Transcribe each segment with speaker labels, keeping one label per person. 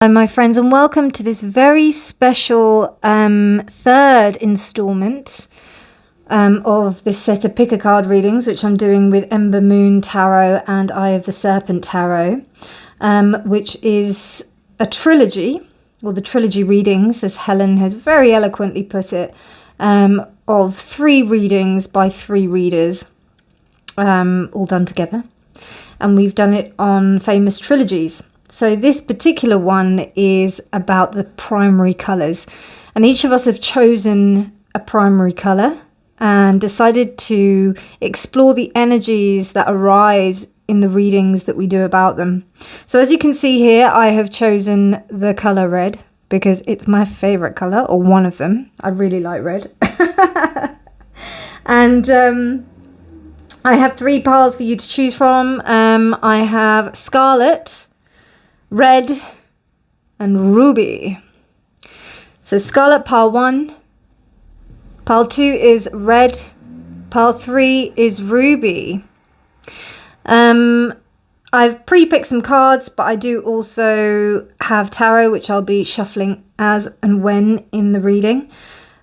Speaker 1: Hi my friends, and welcome to this very special third installment of this set of pick a card readings, which I'm doing with Ember Moon Tarot and Eye of the Serpent Tarot, which is a trilogy, or the trilogy readings, as Helen has very eloquently put it, of 3 readings by 3 readers, all done together. And we've done it on famous trilogies. So this particular one is about the primary colours, and each of us have chosen a primary colour and decided to explore the energies that arise in the readings that we do about them. So as you can see here, I have chosen the colour red because it's my favourite colour, or one of them. I really like red. And I have 3 piles for you to choose from. I have scarlet, red and ruby. So scarlet, pile 1, pile 2 is red, pile 3 is ruby. I've pre-picked some cards, but I do also have tarot, which I'll be shuffling as and when in the reading.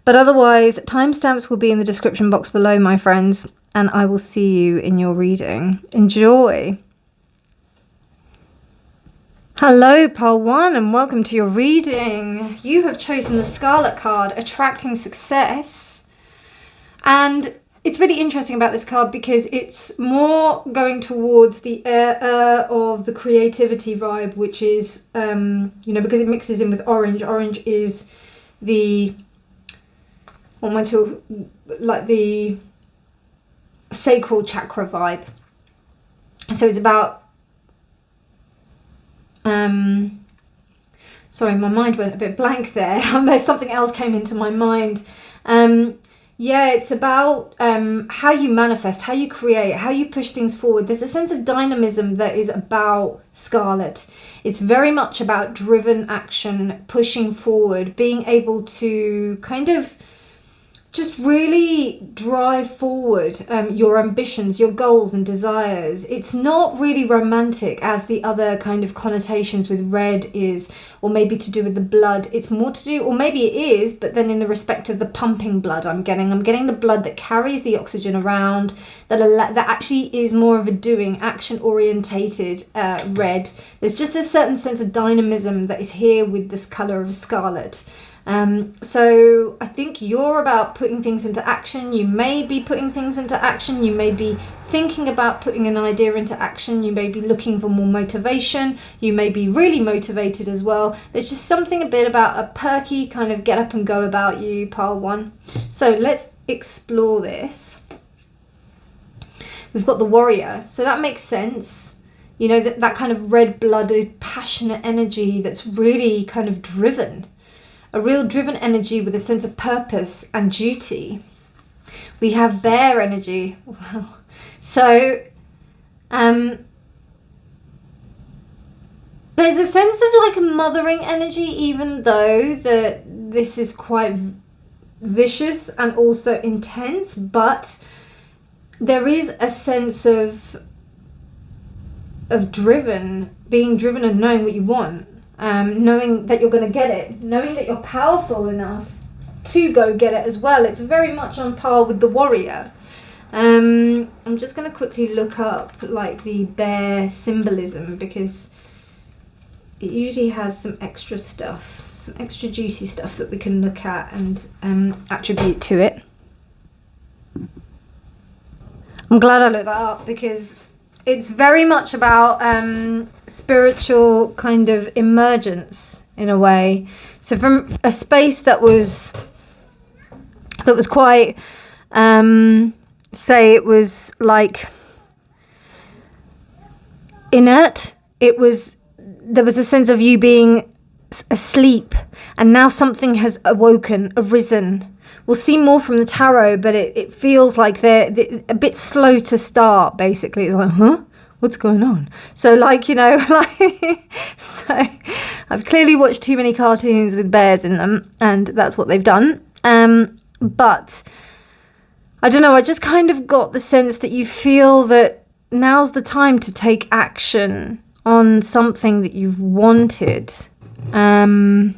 Speaker 1: But otherwise, timestamps will be in the description box below, my friends, and I will see you in your reading. Enjoy. Hello, pile 1, and welcome to your reading. You have chosen the Scarlet card, Attracting Success. And it's really interesting about this card because it's more going towards the air of the creativity vibe, which is, because it mixes in with orange. Orange is the, the sacral chakra vibe. So it's about, sorry, my mind went a bit blank there. There's something else came into my mind. Yeah, it's about how you manifest, how you create, how you push things forward. There's a sense of dynamism that is about Scarlet. It's very much about driven action, pushing forward, being able to kind of just really drive forward your ambitions, your goals and desires. It's not really romantic as the other kind of connotations with red is, or maybe to do with the blood. It's more to do, or maybe it is, but then in the respect of the pumping blood I'm getting the blood that carries the oxygen around, that actually is more of a doing, action orientated red. There's just a certain sense of dynamism that is here with this color of scarlet. So I think you're about putting things into action. You may be putting things into action. You may be thinking about putting an idea into action. You may be looking for more motivation. You may be really motivated as well. There's just something a bit about a perky kind of get up and go about you, pile 1. So let's explore this. We've got the warrior. So that makes sense. You know, that kind of red-blooded, passionate energy that's really kind of driven. A real driven energy with a sense of purpose and duty. We have bear energy. Wow. So there's a sense of like a mothering energy, even though this is quite vicious and also intense, but there is a sense of being driven and knowing what you want. Knowing that you're going to get it, knowing that you're powerful enough to go get it as well. It's very much on par with the warrior. I'm just going to quickly look up like the bear symbolism, because it usually has some extra stuff, some extra juicy stuff that we can look at and attribute to it. I'm glad I looked that up because it's very much about spiritual kind of emergence in a way. So from a space that was quite, say it was like inert. There was a sense of you being asleep, and now something has arisen. We'll see more from the tarot, but it feels like they're a bit slow to start, basically. It's like, huh? What's going on? So, so I've clearly watched too many cartoons with bears in them, and that's what they've done. But I don't know, I just kind of got the sense that you feel that now's the time to take action on something that you've wanted And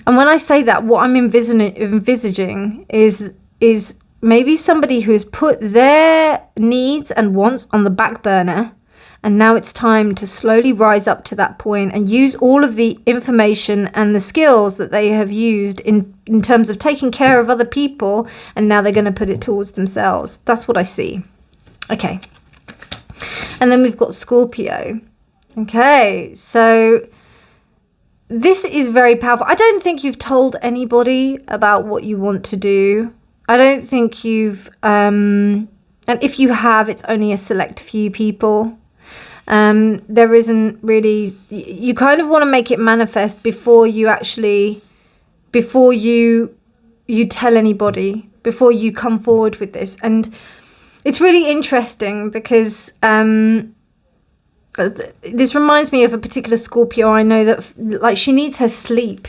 Speaker 1: when I say that, what I'm envisaging is maybe somebody who has put their needs and wants on the back burner, and now it's time to slowly rise up to that point and use all of the information and the skills that they have used in terms of taking care of other people, and now they're going to put it towards themselves. That's what I see. Okay. And then we've got Scorpio. Okay, so this is very powerful. I don't think you've told anybody about what you want to do. I don't think you've, and if you have, it's only a select few people. There isn't really, you kind of want to make it manifest before you tell anybody, before you come forward with this. And it's really interesting because this reminds me of a particular Scorpio I know that, like, she needs her sleep.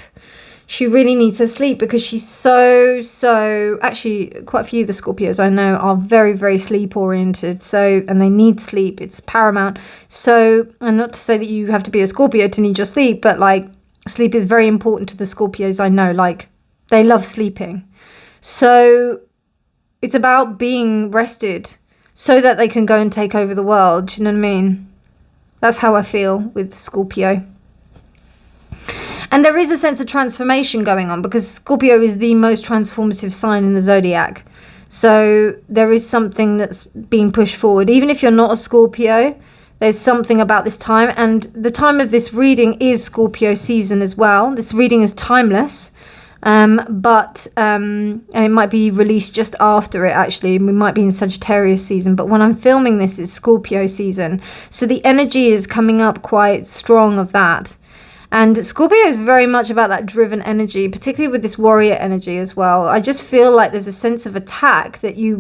Speaker 1: She really needs her sleep because she's so actually quite a few of the Scorpios I know are very, very sleep oriented. So, and they need sleep. It's paramount. So, and not to say that you have to be a Scorpio to need your sleep, but like sleep is very important to the Scorpios I know. Like, they love sleeping. So it's about being rested so that they can go and take over the world. Do you know what I mean? That's how I feel with Scorpio. And there is a sense of transformation going on because Scorpio is the most transformative sign in the zodiac. So there is something that's being pushed forward. Even if you're not a Scorpio, there's something about this time. And the time of this reading is Scorpio season as well. This reading is timeless. And it might be released just after it, actually. We might be in Sagittarius season, but when I'm filming this, it's Scorpio season. So the energy is coming up quite strong of that. And Scorpio is very much about that driven energy, particularly with this warrior energy as well. I just feel like there's a sense of attack that you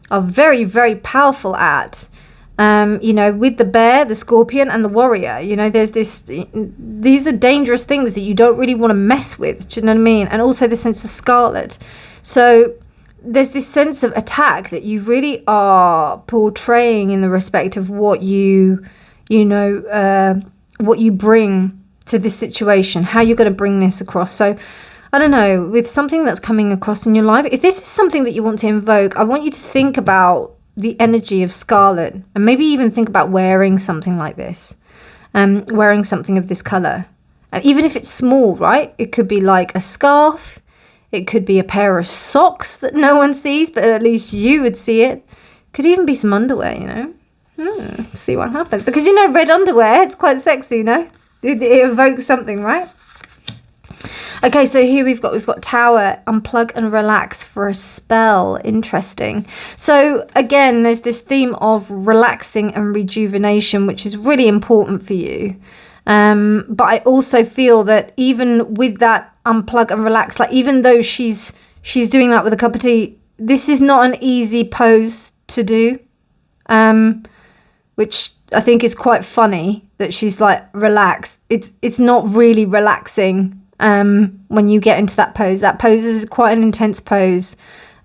Speaker 1: are very, very powerful at. With the bear, the scorpion, and the warrior, these are dangerous things that you don't really want to mess with. Do you know what I mean? And also the sense of scarlet. So there's this sense of attack that you really are portraying in the respect of what what you bring to this situation, how you're going to bring this across. So I don't know, with something that's coming across in your life, if this is something that you want to invoke, I want you to think about the energy of scarlet, and maybe even think about wearing something like this, wearing something of this color. And even if it's small, right? It could be like a scarf. It could be a pair of socks that no one sees, but at least you would see it. Could even be some underwear, see what happens. Because, red underwear, it's quite sexy, It evokes something, right? Okay, so here we've got Tower, unplug and relax for a spell. Interesting. So again, there's this theme of relaxing and rejuvenation, which is really important for you. But I also feel that even with that unplug and relax, like even though she's doing that with a cup of tea, this is not an easy pose to do. Which I think is quite funny that she's like relaxed. It's not really relaxing. When you get into that pose is quite an intense pose,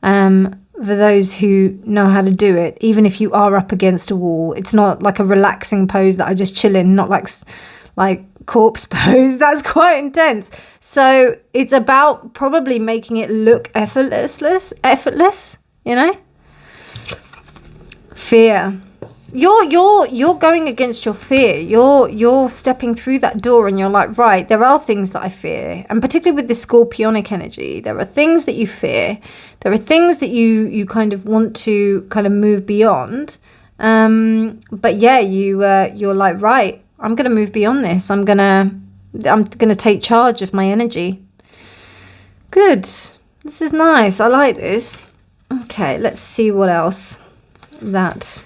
Speaker 1: for those who know how to do it. Even if you are up against a wall, it's not like a relaxing pose that I just chill in, not like corpse pose. That's quite intense. So it's about probably making it look effortless, Fear. You're going against your fear. You're stepping through that door and you're like, right, there are things that I fear. And particularly with this scorpionic energy, there are things that you fear. There are things that you kind of want to kind of move beyond. But yeah, you're like, right, I'm going to move beyond this. I'm going to take charge of my energy. Good. This is nice. I like this. Okay, let's see what else that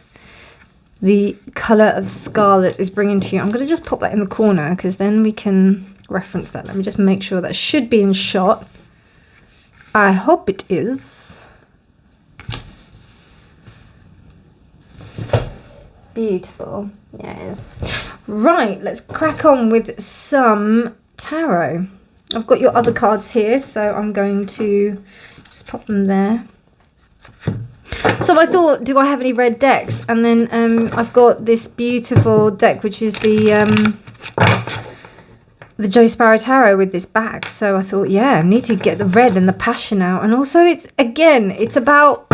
Speaker 1: the colour of scarlet is bringing to you. I'm going to just pop that in the corner because then we can reference that. Let me just make sure that should be in shot. I hope it is. Beautiful. Yeah, it is. Right, let's crack on with some tarot. I've got your other cards here, so I'm going to just pop them there. So I thought, do I have any red decks? And then I've got this beautiful deck, which is the the Joe Sparrow Tarot with this back. So I thought, yeah, I need to get the red and the passion out. And also it's about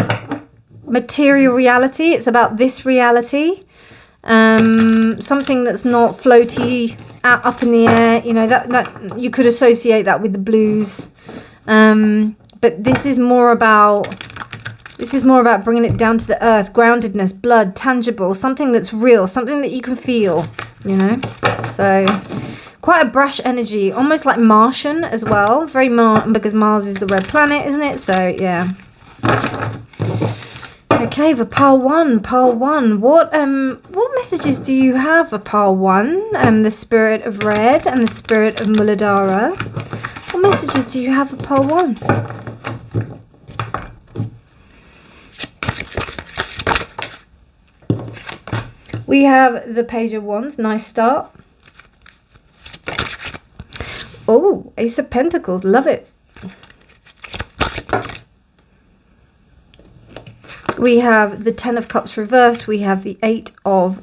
Speaker 1: material reality. It's about this reality. Something that's not floaty up in the air. You know, that you could associate that with the blues. But this is more about bringing it down to the earth, groundedness, blood, tangible, something that's real, something that you can feel, you know. So quite a brash energy, almost like Martian as well. Very because Mars is the red planet, isn't it? So yeah. Okay, for pile one. What messages do you have for pile one? The spirit of red and the spirit of Muladhara. What messages do you have for pile one? We have the Page of Wands, nice start. Oh, Ace of Pentacles, love it. We have the Ten of Cups reversed. We have the Eight of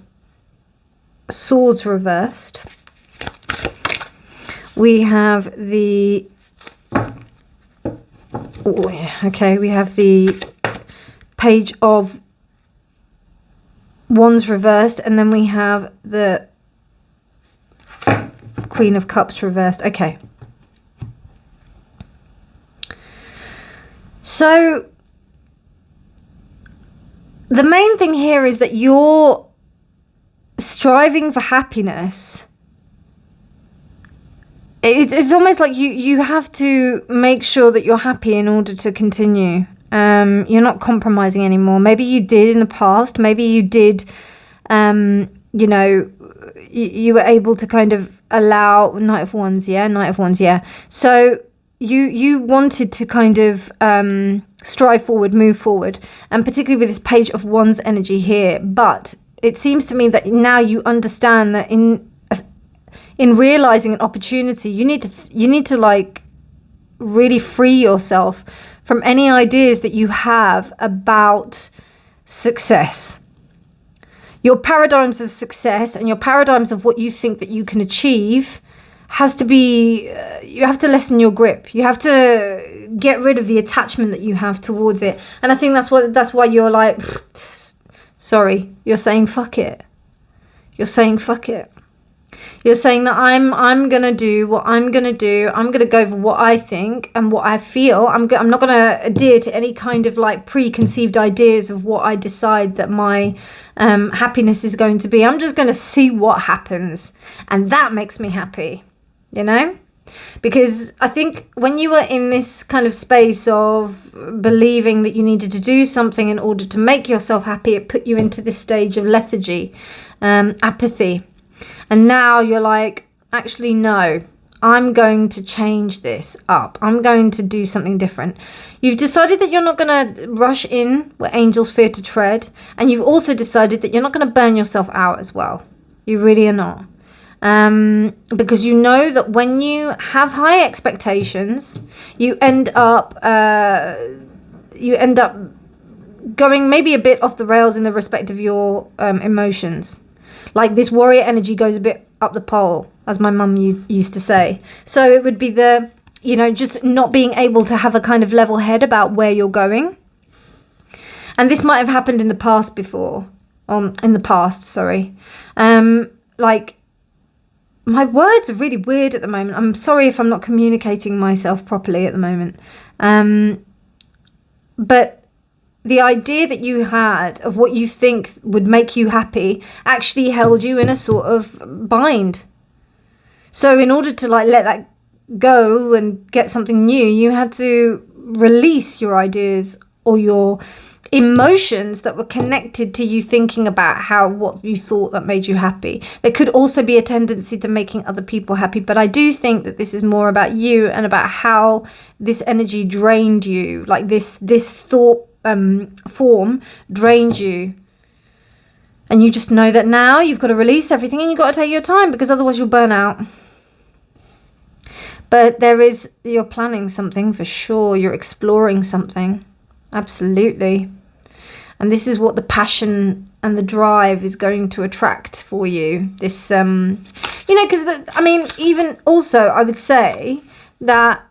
Speaker 1: Swords reversed. We have the... okay, we have the Page of Wands reversed, and then we have the Queen of Cups reversed. Okay. So the main thing here is that you're striving for happiness. It's almost like you have to make sure that you're happy in order to continue. You're not compromising anymore. Maybe you did in the past. Maybe you did, you know, you were able to kind of allow Knight of Wands, yeah. So you wanted to kind of strive forward, move forward, and particularly with this Page of Wands energy here. But it seems to me that now you understand that in realizing an opportunity, you need to like really free yourself from any ideas that you have about success. Your paradigms of success and your paradigms of what you think that you can achieve has to be, you have to lessen your grip. You have to get rid of the attachment that you have towards it. And I think that's why you're like, sorry, you're saying fuck it. You're saying fuck it. You're saying that I'm going to do what I'm going to do. I'm going to go for what I think and what I feel. I'm not going to adhere to any kind of like preconceived ideas of what I decide that my happiness is going to be. I'm just going to see what happens. And that makes me happy, you know? Because I think when you were in this kind of space of believing that you needed to do something in order to make yourself happy, it put you into this stage of lethargy, apathy. And now you're like, actually, no, I'm going to change this up. I'm going to do something different. You've decided that you're not going to rush in where angels fear to tread. And you've also decided that you're not going to burn yourself out as well. You really are not. Because you know that when you have high expectations, you end up going maybe a bit off the rails in the respect of your emotions. Like this warrior energy goes a bit up the pole, as my mum used to say. So it would be the, you know, just not being able to have a kind of level head about where you're going. And this might have happened in the past before. Like, my words are really weird at the moment. I'm sorry if I'm not communicating myself properly at the moment. But the idea that you had of what you think would make you happy actually held you in a sort of bind. So in order to like let that go and get something new, you had to release your ideas or your emotions that were connected to you thinking about what you thought that made you happy. There could also be a tendency to making other people happy, but I do think that this is more about you and about how this energy drained you, like this thought form drained you. And you just know that now you've got to release everything and you've got to take your time, because otherwise you'll burn out. But you're planning something for sure. You're exploring something. Absolutely. And this is what the passion and the drive is going to attract for you. This You know, because, I mean, even also, I would say that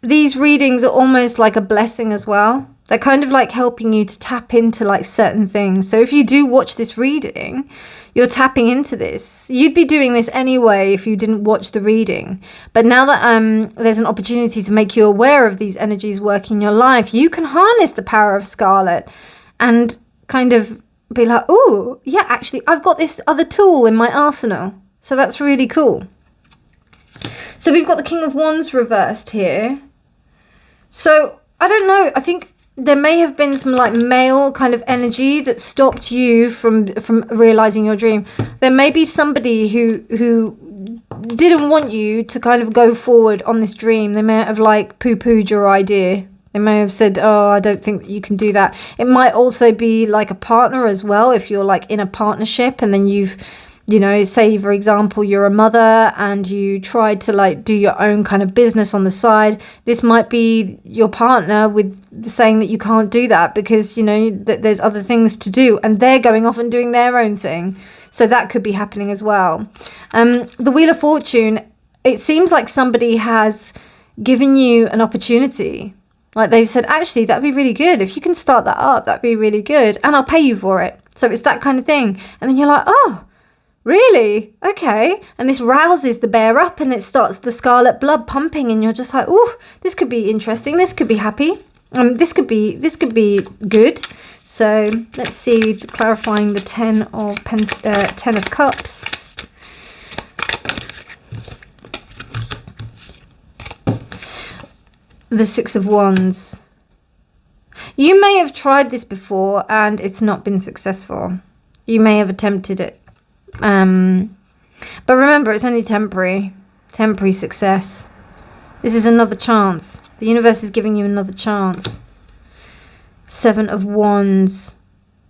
Speaker 1: these readings are almost like a blessing as well. They're kind of like helping you to tap into like certain things. So if you do watch this reading, you're tapping into this. You'd be doing this anyway if you didn't watch the reading. But now that there's an opportunity to make you aware of these energies working in your life, you can harness the power of Scarlet and kind of be like, oh, yeah, actually, I've got this other tool in my arsenal. So that's really cool. So we've got the King of Wands reversed here. So I don't know. I think there may have been some like male kind of energy that stopped you from realizing your dream. There may be somebody who didn't want you to kind of go forward on this dream. They may have like poo-pooed your idea. They may have said, oh, I don't think you can do that. It might also be like a partner as well. If you're like in a partnership and then you've, you know, say, for example, you're a mother and you tried to like do your own kind of business on the side. This might be your partner with saying that you can't do that because, you know, that there's other things to do and they're going off and doing their own thing. So that could be happening as well. The Wheel of Fortune, it seems like somebody has given you an opportunity. Like they've said, actually, that'd be really good. If you can start that up, that'd be really good. And I'll pay you for it. So it's that kind of thing. And then you're like, oh, really? Okay. And this rouses the bear up and it starts the scarlet blood pumping and you're just like, oh, this could be interesting. This could be happy. This could be good. So let's see, clarifying the 10 of Cups. The 6 of Wands. You may have tried this before and it's not been successful. You may have attempted it. But remember, it's only temporary success. This is another chance. The universe is giving you another chance. 7 of Wands.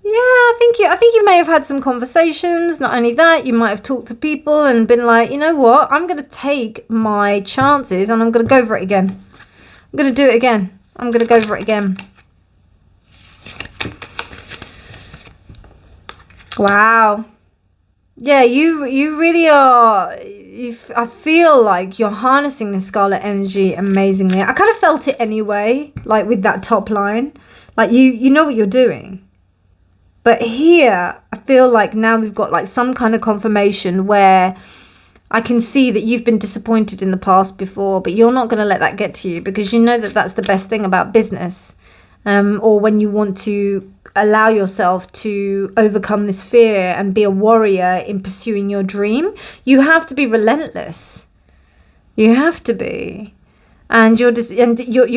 Speaker 1: Yeah, I think you may have had some conversations. Not only that, you might have talked to people and been like, you know what, I'm going to take my chances and I'm going to go for it again. I'm going to do it again. I'm going to go for it again. Wow. Yeah, you really are. I feel like you're harnessing the scarlet energy amazingly. I kind of felt it anyway, like with that top line. Like you know what you're doing. But here, I feel like now we've got like some kind of confirmation where I can see that you've been disappointed in the past before, but you're not going to let that get to you because you know that that's the best thing about business. Or when you want to allow yourself to overcome this fear and be a warrior in pursuing your dream, you have to be relentless. You have to be. And you're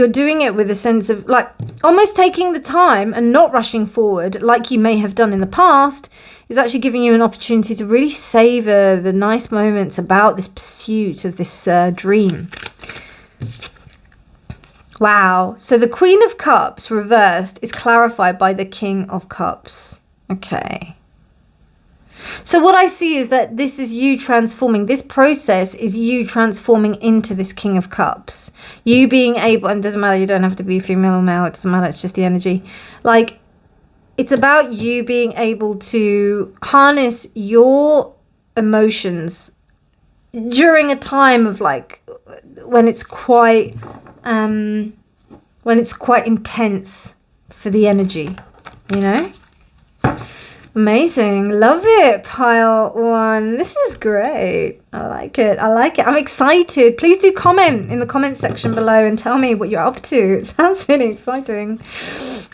Speaker 1: doing it with a sense of like almost taking the time and not rushing forward like you may have done in the past is actually giving you an opportunity to really savor the nice moments about this pursuit of this dream. Wow. So the Queen of Cups reversed is clarified by the King of Cups. Okay. So what I see is that this is you transforming. This process is you transforming into this King of Cups. You being able, and it doesn't matter, you don't have to be female or male. It doesn't matter. It's just the energy. Like, it's about you being able to harness your emotions during a time of like, when it's quite intense for the energy, you know? Amazing. Love it, pile 1. This is great. I like it. I'm excited. Please do comment in the comment section below and tell me what you're up to. It sounds really exciting.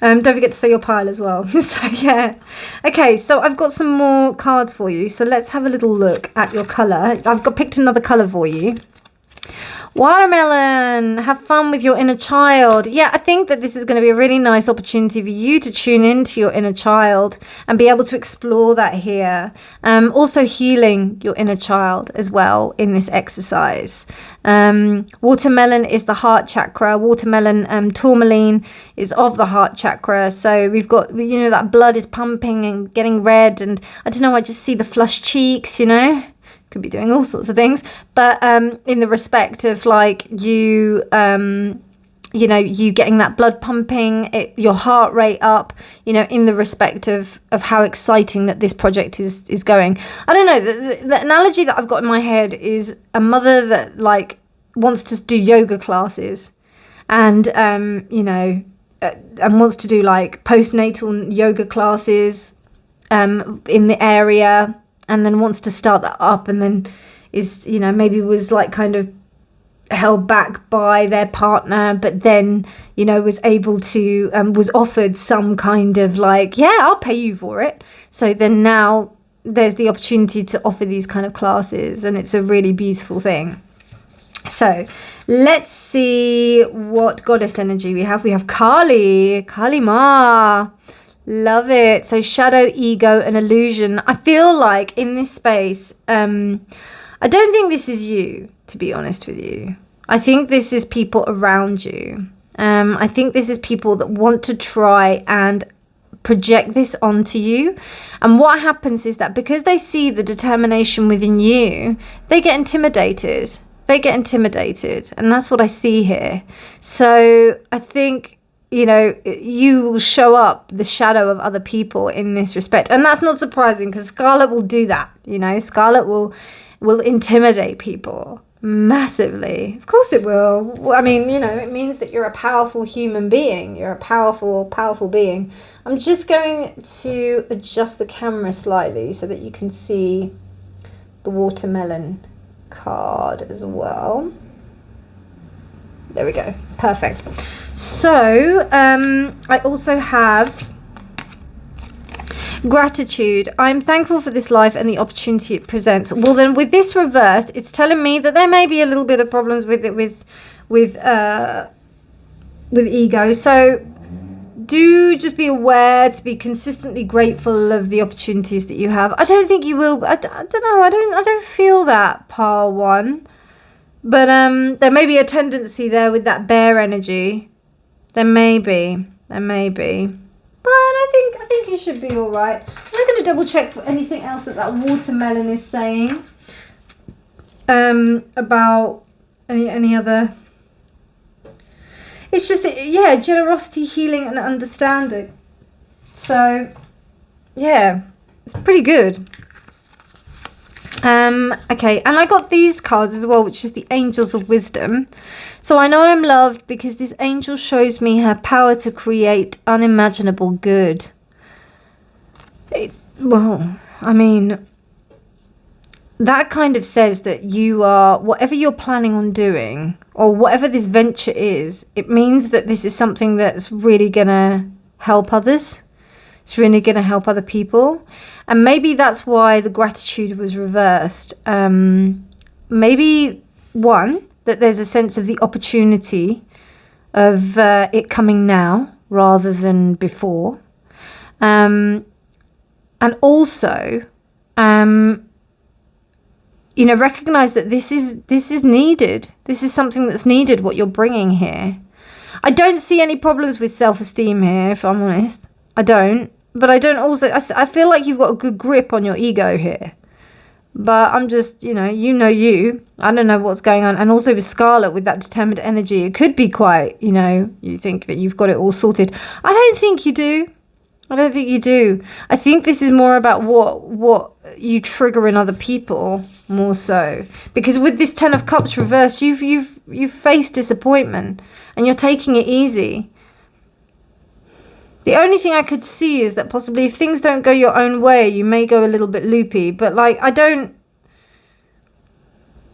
Speaker 1: Don't forget to say your pile as well. So yeah. Okay, so I've got some more cards for you. So let's have a little look at your colour. I've picked another colour for you. Watermelon, have fun with your inner child. Yeah, I think that this is going to be a really nice opportunity for you to tune into your inner child and be able to explore that here. Also healing your inner child as well in this exercise. Watermelon is the heart chakra. Watermelon, tourmaline is of the heart chakra. So we've got, you know, that blood is pumping and getting red. And I don't know, I just see the flushed cheeks, you know. Could be doing all sorts of things, but in the respect of like you you know, you getting that blood pumping, your heart rate up, you know, in the respect of how exciting that this project is going. I don't know, the analogy that I've got in my head is a mother that like wants to do yoga classes and, you know, and wants to do like postnatal yoga classes in the area, and then wants to start that up, and then is, you know, maybe was like kind of held back by their partner, but then, you know, was able to was offered some kind of like, yeah, I'll pay you for it. So then now there's the opportunity to offer these kind of classes, and it's a really beautiful thing. So let's see what goddess energy we have. We have Kali Ma. Love it. So shadow, ego, and illusion. I feel like in this space, I don't think this is you, to be honest with you. I think this is people around you. I think this is people that want to try and project this onto you. And what happens is that because they see the determination within you, they get intimidated. And that's what I see here. So I think, you know, you will show up the shadow of other people in this respect. And that's not surprising, because Scarlet will do that. You know, Scarlet will intimidate people massively. Of course it will. I mean, you know, it means that you're a powerful human being. You're a powerful being. I'm just going to adjust the camera slightly so that you can see the watermelon card as well. There we go. Perfect. So I also have gratitude. I'm thankful for this life and the opportunity it presents. Well, then with this reversed, it's telling me that there may be a little bit of problems with it with ego. So do just be aware to be consistently grateful of the opportunities that you have. I don't think you will. I don't know. I don't feel that, Par 1. But there may be a tendency there with that bear energy. There may be. But I think you should be all right. I'm just going to double check for anything else that watermelon is saying about any other. It's just, yeah, generosity, healing, and understanding. So, yeah, it's pretty good. Okay, and I got these cards as well, which is the Angels of Wisdom. So I know I'm loved because this angel shows me her power to create unimaginable good. Well, I mean, that kind of says that you are, whatever you're planning on doing, or whatever this venture is, it means that this is something that's really going to help others. It's really going to help other people. And maybe that's why the gratitude was reversed. Maybe, one, that there's a sense of the opportunity of it coming now rather than before. And also, you know, recognize that this is needed. This is something that's needed, what you're bringing here. I don't see any problems with self-esteem here, if I'm honest. I don't. But I don't also, I feel like you've got a good grip on your ego here. But I'm just, you know you. I don't know what's going on. And also with Scarlet, with that determined energy, it could be quite, you know, you think that you've got it all sorted. I don't think you do. I think this is more about what you trigger in other people, more so. Because with this Ten of Cups reversed, you've faced disappointment and you're taking it easy. The only thing I could see is that possibly if things don't go your own way, you may go a little bit loopy. But like, I don't,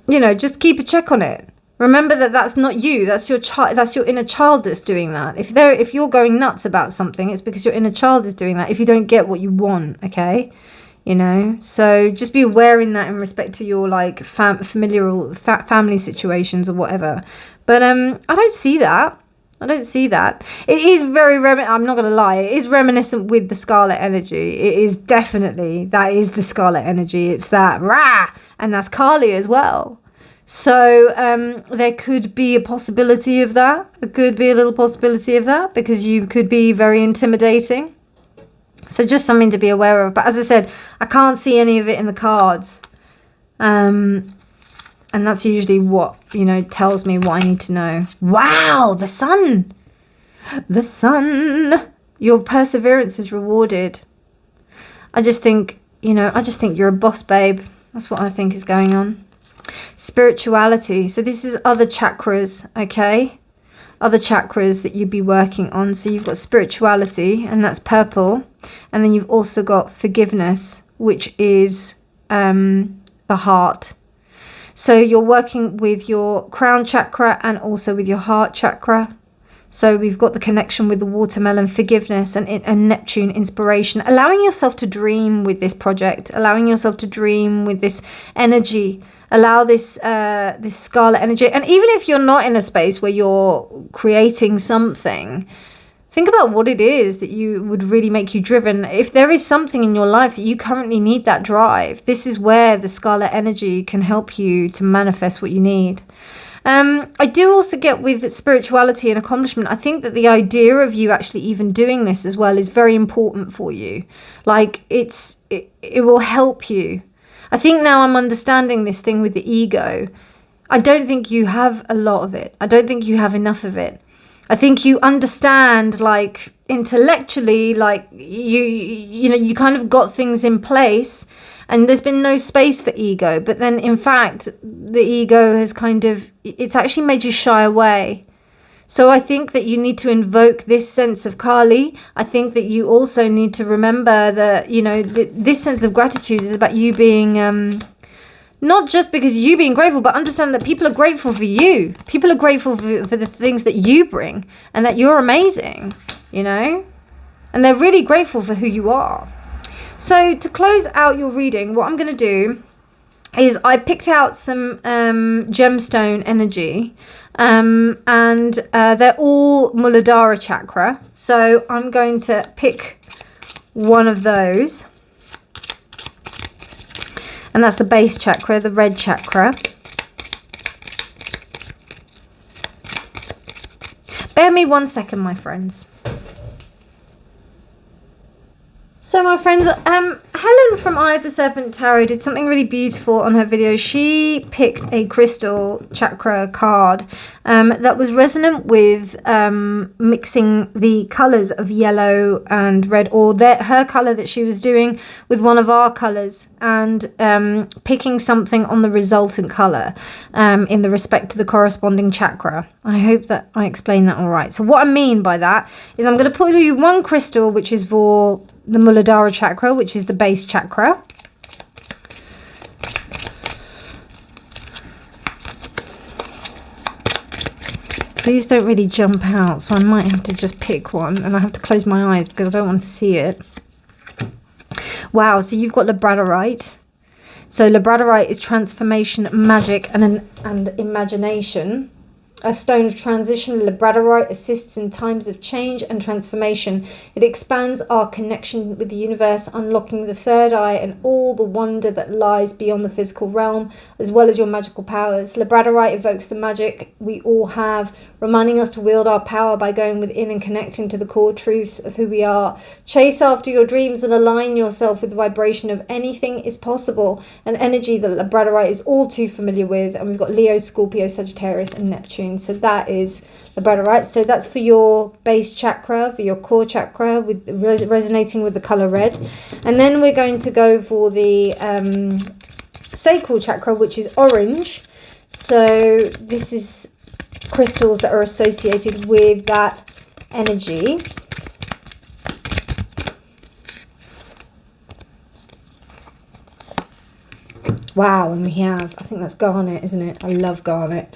Speaker 1: you know, just keep a check on it. Remember that that's not you. That's your child. That's your inner child that's doing that. If you're going nuts about something, it's because your inner child is doing that. If you don't get what you want, okay, you know. So just be aware in that in respect to your like family situations or whatever. But I don't see that. It is very I'm not going to lie. It is reminiscent with the Scarlet energy. It is definitely, that is the Scarlet energy. It's that rah, and that's Kali as well. So there could be a possibility of that. There could be a little possibility of that because you could be very intimidating. So just something to be aware of. But as I said, I can't see any of it in the cards. And that's usually what, you know, tells me what I need to know. Wow, the sun. The sun. Your perseverance is rewarded. I just think, you know, I just think you're a boss, babe. That's what I think is going on. Spirituality. So this is other chakras, okay? Other chakras that you'd be working on. So you've got spirituality, and that's purple. And then you've also got forgiveness, which is the heart. So you're working with your crown chakra and also with your heart chakra. So we've got the connection with the watermelon, forgiveness, and Neptune, inspiration. Allowing yourself to dream with this project. Allowing yourself to dream with this energy. Allow this this scarlet energy. And even if you're not in a space where you're creating something, think about what it is that you would really make you driven. If there is something in your life that you currently need that drive, this is where the scarlet energy can help you to manifest what you need. I do also get with spirituality and accomplishment. I think that the idea of you actually even doing this as well is very important for you. Like it will help you. I think now I'm understanding this thing with the ego. I don't think you have a lot of it. I don't think you have enough of it. I think you understand, like, intellectually, like, you know, you kind of got things in place and there's been no space for ego. But then, in fact, the ego has kind of, it's actually made you shy away. So I think that you need to invoke this sense of Kali. I think that you also need to remember that, you know, this sense of gratitude is about you being... not just because you being grateful, but understand that people are grateful for you. People are grateful for the things that you bring and that you're amazing, you know? And they're really grateful for who you are. So to close out your reading, what I'm going to do is I picked out some gemstone energy and they're all Muladhara chakra. So I'm going to pick one of those. And that's the base chakra, the red chakra. Bear me 1 second, my friends. So my friends, Helen from Eye of the Serpent Tarot did something really beautiful on her video. She picked a crystal chakra card that was resonant with mixing the colours of yellow and red, or her colour that she was doing with one of our colours, and picking something on the resultant colour in the respect to the corresponding chakra. I hope that I explained that all right. So what I mean by that is I'm going to put you one crystal, which is for the Muladhara chakra, which is the base chakra. These don't really jump out, so I might have to just pick one, and I have to close my eyes because I don't want to see it. Wow, so you've got labradorite. So labradorite is transformation, magic, and imagination. A stone of transition, labradorite assists in times of change and transformation. It expands our connection with the universe, unlocking the third eye and all the wonder that lies beyond the physical realm, as well as your magical powers. Labradorite evokes the magic we all have, reminding us to wield our power by going within and connecting to the core truths of who we are. Chase after your dreams and align yourself with the vibration of anything is possible, an energy that labradorite is all too familiar with. And we've got Leo, Scorpio, Sagittarius, and Neptune. So that is labradorite. So that's for your base chakra, for your core chakra, with resonating with the color red. And then we're going to go for the sacral chakra, which is orange. So this is crystals that are associated with that energy. Wow, and we have, I think that's garnet, isn't it? I love garnet.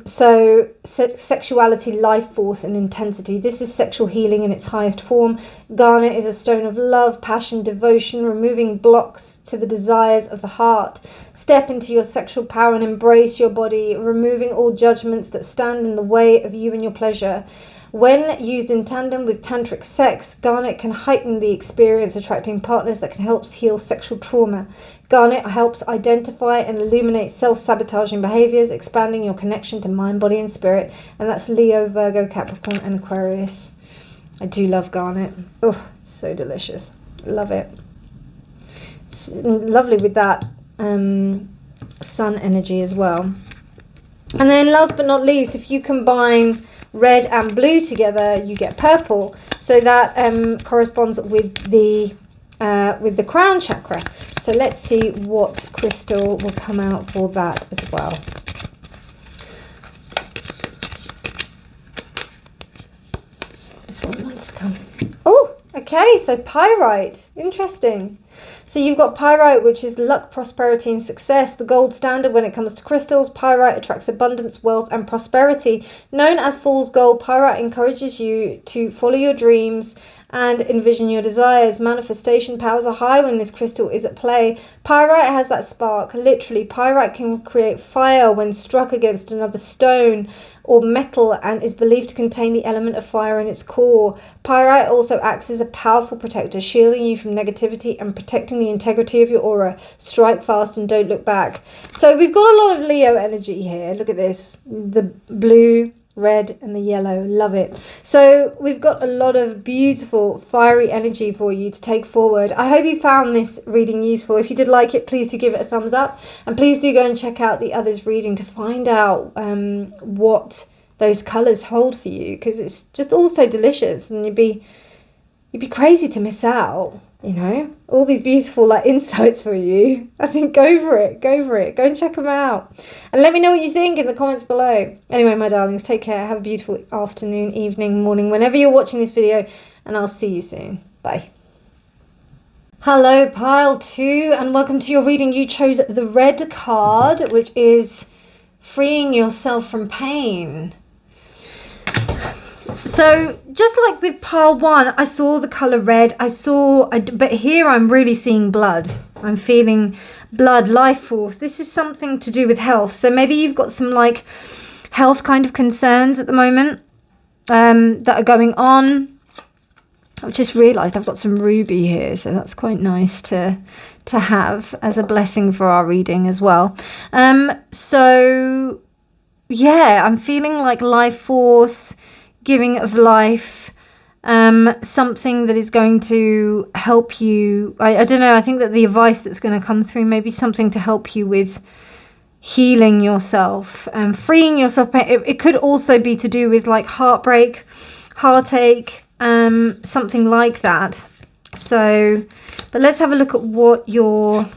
Speaker 1: So sexuality, life force, and intensity. This is sexual healing in its highest form. Garnet is a stone of love, passion, devotion, removing blocks to the desires of the heart. Step into your sexual power and embrace your body, removing all judgments that stand in the way of you and your pleasure. When used in tandem with tantric sex, garnet can heighten the experience, attracting partners that can help heal sexual trauma. Garnet helps identify and illuminate self-sabotaging behaviors, expanding your connection to mind, body, and spirit. And that's Leo, Virgo, Capricorn, and Aquarius. I do love garnet. Oh, so delicious. Love it. It's lovely with that sun energy as well. And then last but not least, if you combine red and blue together, you get purple. So that corresponds with the crown chakra. So let's see what crystal will come out for that as well. This one wants to come. Oh, okay, so pyrite. Interesting. So you've got pyrite, which is luck, prosperity, and success. The gold standard when it comes to crystals. Pyrite attracts abundance, wealth, and prosperity. Known as fool's gold, pyrite encourages you to follow your dreams and envision your desires. Manifestation powers are high when this crystal is at play. Pyrite has that spark. Literally, pyrite can create fire when struck against another stone or metal and is believed to contain the element of fire in its core. Pyrite also acts as a powerful protector, shielding you from negativity and protecting the integrity of your aura. Strike fast and don't look back. So we've got a lot of Leo energy here. Look at this. The blue, red and the yellow. Love it. So we've got a lot of beautiful fiery energy for you to take forward. I hope you found this reading useful. If you did like it, please do give it a thumbs up, and please do go and check out the others reading to find out what those colors hold for you, because it's just all so delicious, and you'd be crazy to miss out. You know, all these beautiful like insights for you. I think go for it. Go and check them out. And let me know what you think in the comments below. Anyway, my darlings, take care. Have a beautiful afternoon, evening, morning, whenever you're watching this video. And I'll see you soon. Bye. Hello, pile 2. And welcome to your reading. You chose the red card, which is freeing yourself from pain. So just like with pile 1, I saw the color red. But here I'm really seeing blood. I'm feeling blood, life force. This is something to do with health. So maybe you've got some like health kind of concerns at the moment that are going on. I've just realized I've got some ruby here, so that's quite nice to have as a blessing for our reading as well. So yeah, I'm feeling like life force, giving of life, something that is going to help you. I don't know, I think that the advice that's going to come through may be something to help you with healing yourself and freeing yourself. It could also be to do with like heartbreak, heartache, something like that. So, but let's have a look at what your...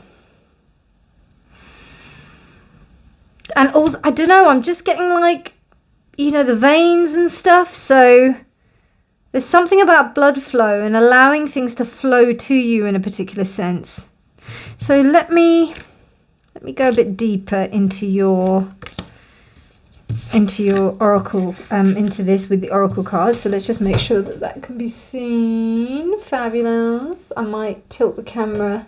Speaker 1: And also, I don't know, I'm just getting like, you know, the veins and stuff. So there's something about blood flow and allowing things to flow to you in a particular sense. So let me go a bit deeper into your oracle, into this with the oracle cards. So let's just make sure that that can be seen. Fabulous. I might tilt the camera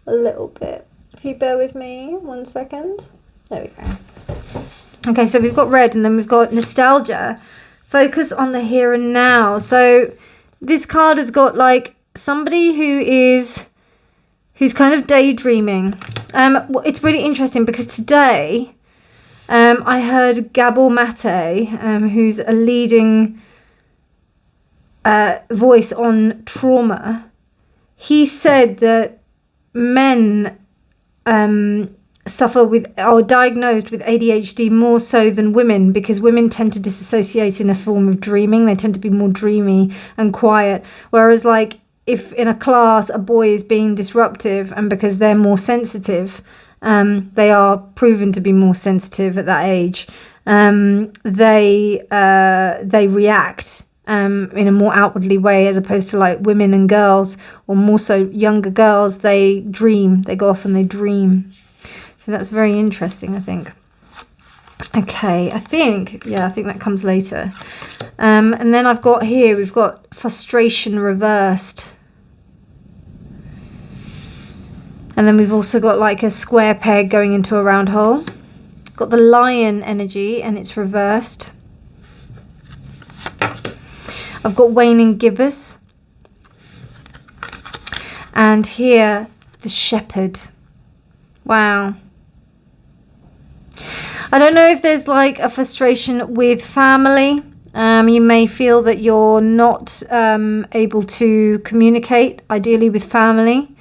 Speaker 1: a little bit. If you bear with me 1 second. There we go. Okay, so we've got red, and then we've got nostalgia. Focus on the here and now. So this card has got like somebody who's kind of daydreaming. It's really interesting because today I heard Gabor Mate, who's a leading voice on trauma. He said that men suffer with or diagnosed with ADHD more so than women, because women tend to disassociate in a form of dreaming. They tend to be more dreamy and quiet, whereas like if in a class a boy is being disruptive, and because they're more sensitive, they are proven to be more sensitive at that age, they react in a more outwardly way, as opposed to like women and girls, or more so younger girls, they dream, they go off and they dream. So that's very interesting, I think. Okay, I think that comes later. And then I've got here, we've got frustration reversed. And then we've also got like a square peg going into a round hole. Got the lion energy and it's reversed. I've got waning gibbous. And here, the shepherd. Wow. I don't know if there's like a frustration with family. You may feel that you're not able to communicate ideally with family.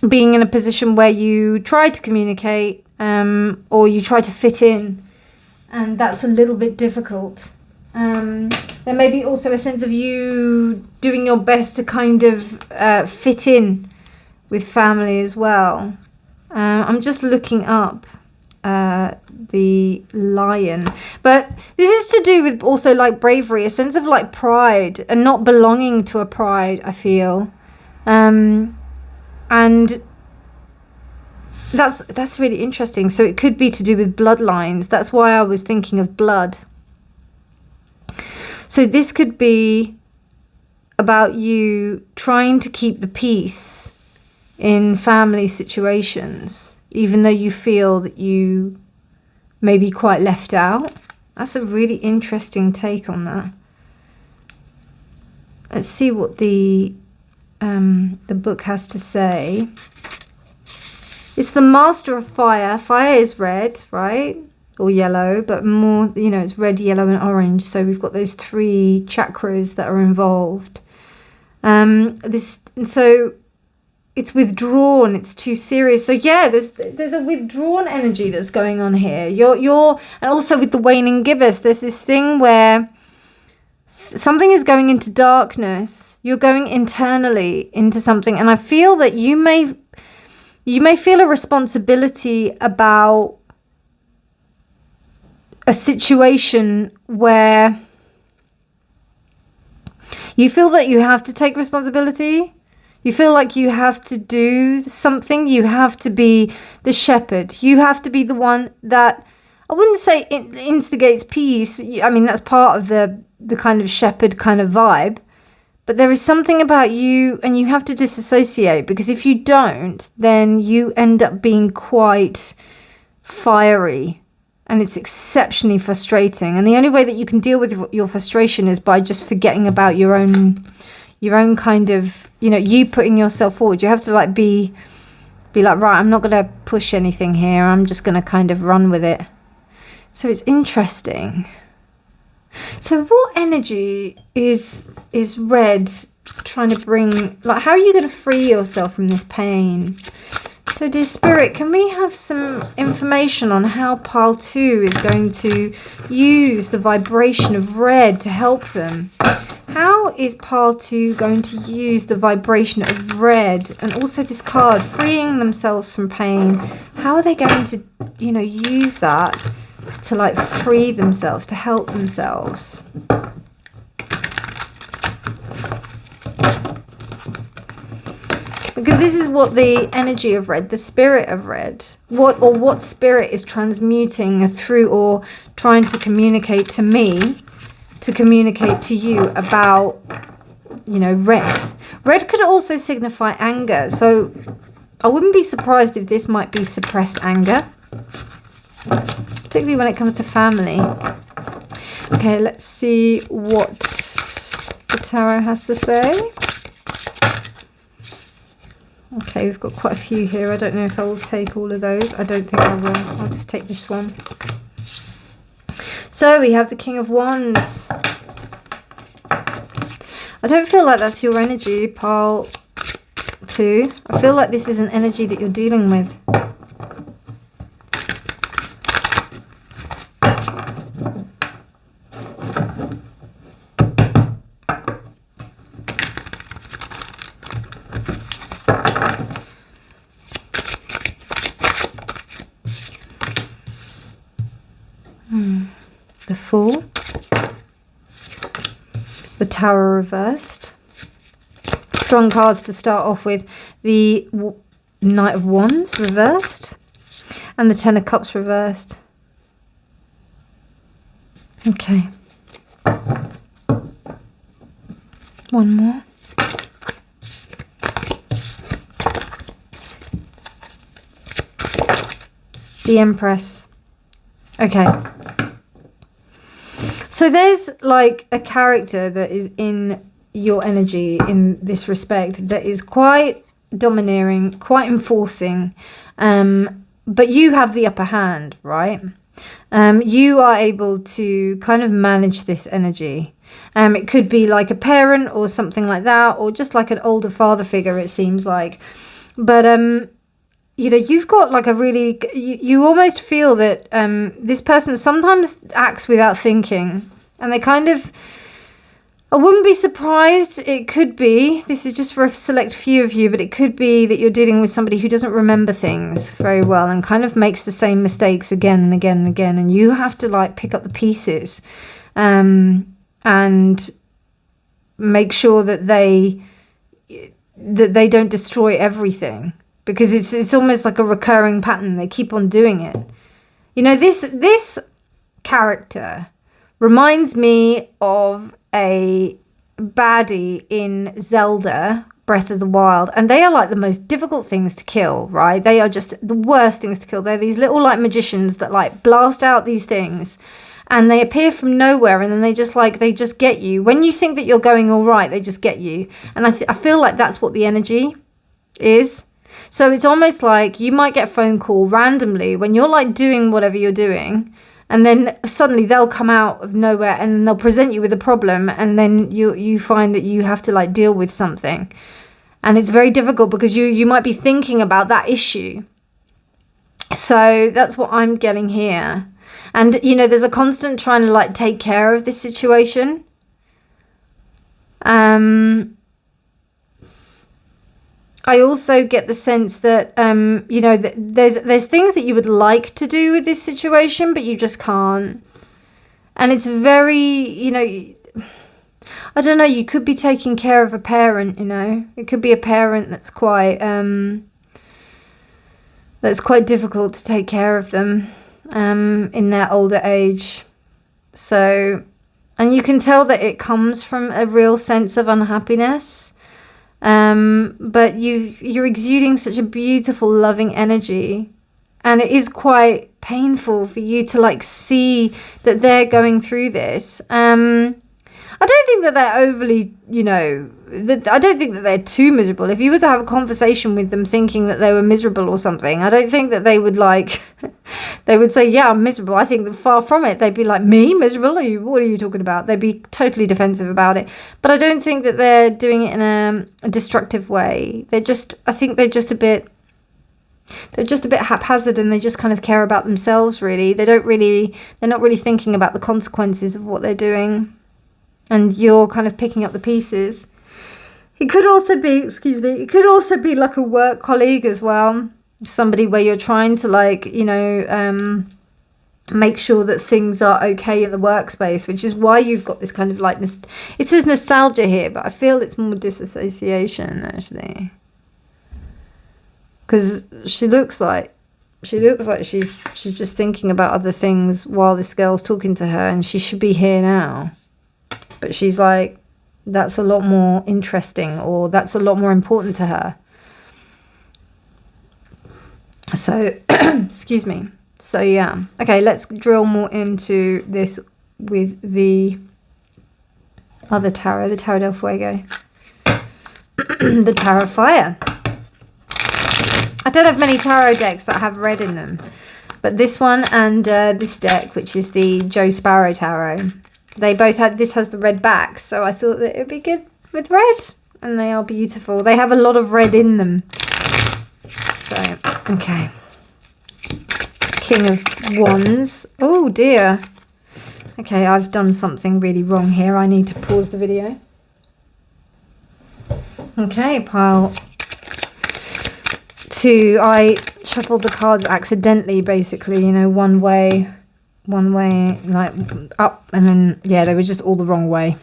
Speaker 1: being in a position where you try to communicate, or you try to fit in, and that's a little bit difficult. There may be also a sense of you doing your best to kind of fit in with family as well. I'm just looking up the lion, but this is to do with also like bravery, a sense of like pride and not belonging to a pride, I feel. And that's really interesting. So it could be to do with bloodlines. That's why I was thinking of blood. So this could be about you trying to keep the peace in family situations, even though you feel that you may be quite left out. That's a really interesting take on that. Let's see what the book has to say. It's the Master of Fire. Fire is red, right? Or yellow, but more, you know, it's red, yellow, and orange. So we've got those 3 chakras that are involved. So it's withdrawn. It's too serious. So yeah, there's a withdrawn energy that's going on here. And also with the waning gibbous, there's this thing where something is going into darkness. You're going internally into something, and I feel that you may feel a responsibility about a situation where you feel that you have to take responsibility. You feel like you have to do something. You have to be the shepherd. You have to be the one that, I wouldn't say it instigates peace. I mean, that's part of the kind of shepherd kind of vibe. But there is something about you, and you have to disassociate, because if you don't, then you end up being quite fiery, and it's exceptionally frustrating. And the only way that you can deal with your frustration is by just forgetting about your own kind of, you know, you putting yourself forward. You have to like be like, right, I'm not going to push anything here. I'm just going to kind of run with it. So it's interesting. So what energy is red trying to bring, like, how are you going to free yourself from this pain? So dear Spirit, can we have some information on how pile 2 is going to use the vibration of red to help them? How is pile 2 going to use the vibration of red, and also this card, freeing themselves from pain? How are they going to, you know, use that to like free themselves, to help themselves? Because this is what the energy of red, the spirit of red, what spirit is transmuting through or trying to communicate to me, to communicate to you about, you know, red. Red could also signify anger. So I wouldn't be surprised if this might be suppressed anger, particularly when it comes to family. Okay, let's see what the tarot has to say. Okay, we've got quite a few here. I don't know if I will take all of those. I don't think I will. I'll just take this one. So we have the King of Wands. I don't feel like that's your energy, pile 2. I feel like this is an energy that you're dealing with. The Fool, the Tower reversed. Strong cards to start off with. The Knight of Wands reversed, and the Ten of Cups reversed. Okay. One more. The Empress. Okay. So there's like a character that is in your energy in this respect that is quite domineering, quite enforcing, but you have the upper hand, right? You are able to kind of manage this energy. It could be like a parent or something like that, or just like an older father figure, it seems like. But you know, you've got like a really, you almost feel that this person sometimes acts without thinking, and they kind of, I wouldn't be surprised, it could be, this is just for a select few of you, but it could be that you're dealing with somebody who doesn't remember things very well and kind of makes the same mistakes again and again and again, and you have to like pick up the pieces and make sure that they don't destroy everything, because it's almost like a recurring pattern. They keep on doing it. You know, this character reminds me of a baddie in Zelda Breath of the Wild, and they are like the most difficult things to kill, right? They are just the worst things to kill. They're these little like magicians that like blast out these things, and they appear from nowhere, and then they just get you. When you think that you're going all right, they just get you. And I feel like that's what the energy is. So it's almost like you might get a phone call randomly when you're like doing whatever you're doing, and then suddenly they'll come out of nowhere and they'll present you with a problem, and then you find that you have to like deal with something. And it's very difficult because you might be thinking about that issue. So that's what I'm getting here. And, you know, there's a constant trying to like take care of this situation. I also get the sense that, you know, that there's things that you would like to do with this situation, but you just can't. And it's very, you know, I don't know, you could be taking care of a parent, you know. It could be a parent that's quite difficult to take care of them in their older age. So, and you can tell that it comes from a real sense of unhappiness. But you're exuding such a beautiful, loving energy, and it is quite painful for you to like see that they're going through this. I don't think that they're overly, you know, I don't think that they're too miserable. If you were to have a conversation with them thinking that they were miserable or something, I don't think that they would like, they would say, yeah, I'm miserable. I think that far from it. They'd be like, me? Miserable? What are you talking about? They'd be totally defensive about it. But I don't think that they're doing it in a destructive way. I think they're just a bit haphazard, and they just kind of care about themselves, really. They're not really thinking about the consequences of what they're doing. And you're kind of picking up the pieces. It could also be like a work colleague as well. Somebody where you're trying to like, you know, make sure that things are okay in the workspace, which is why you've got this kind of like, it says nostalgia here, but I feel it's more disassociation actually. Because she looks like she's just thinking about other things while this girl's talking to her, and she should be here now. But she's like, that's a lot more interesting, or that's a lot more important to her. So, excuse me. So, yeah. Okay, let's drill more into this with the other tarot, the Tarot del Fuego. The Tarot of Fire. I don't have many tarot decks that have red in them. But this one and this deck, which is the Joe Sparrow Tarot, they both this has the red back, so I thought that it would be good with red, and they are beautiful. They have a lot of red in them. So, okay. King of Wands. Oh dear. Okay, I've done something really wrong here. I need to pause the video. Okay, pile 2. I shuffled the cards accidentally, basically, you know, one way, like up, and then, yeah, they were just all the wrong way.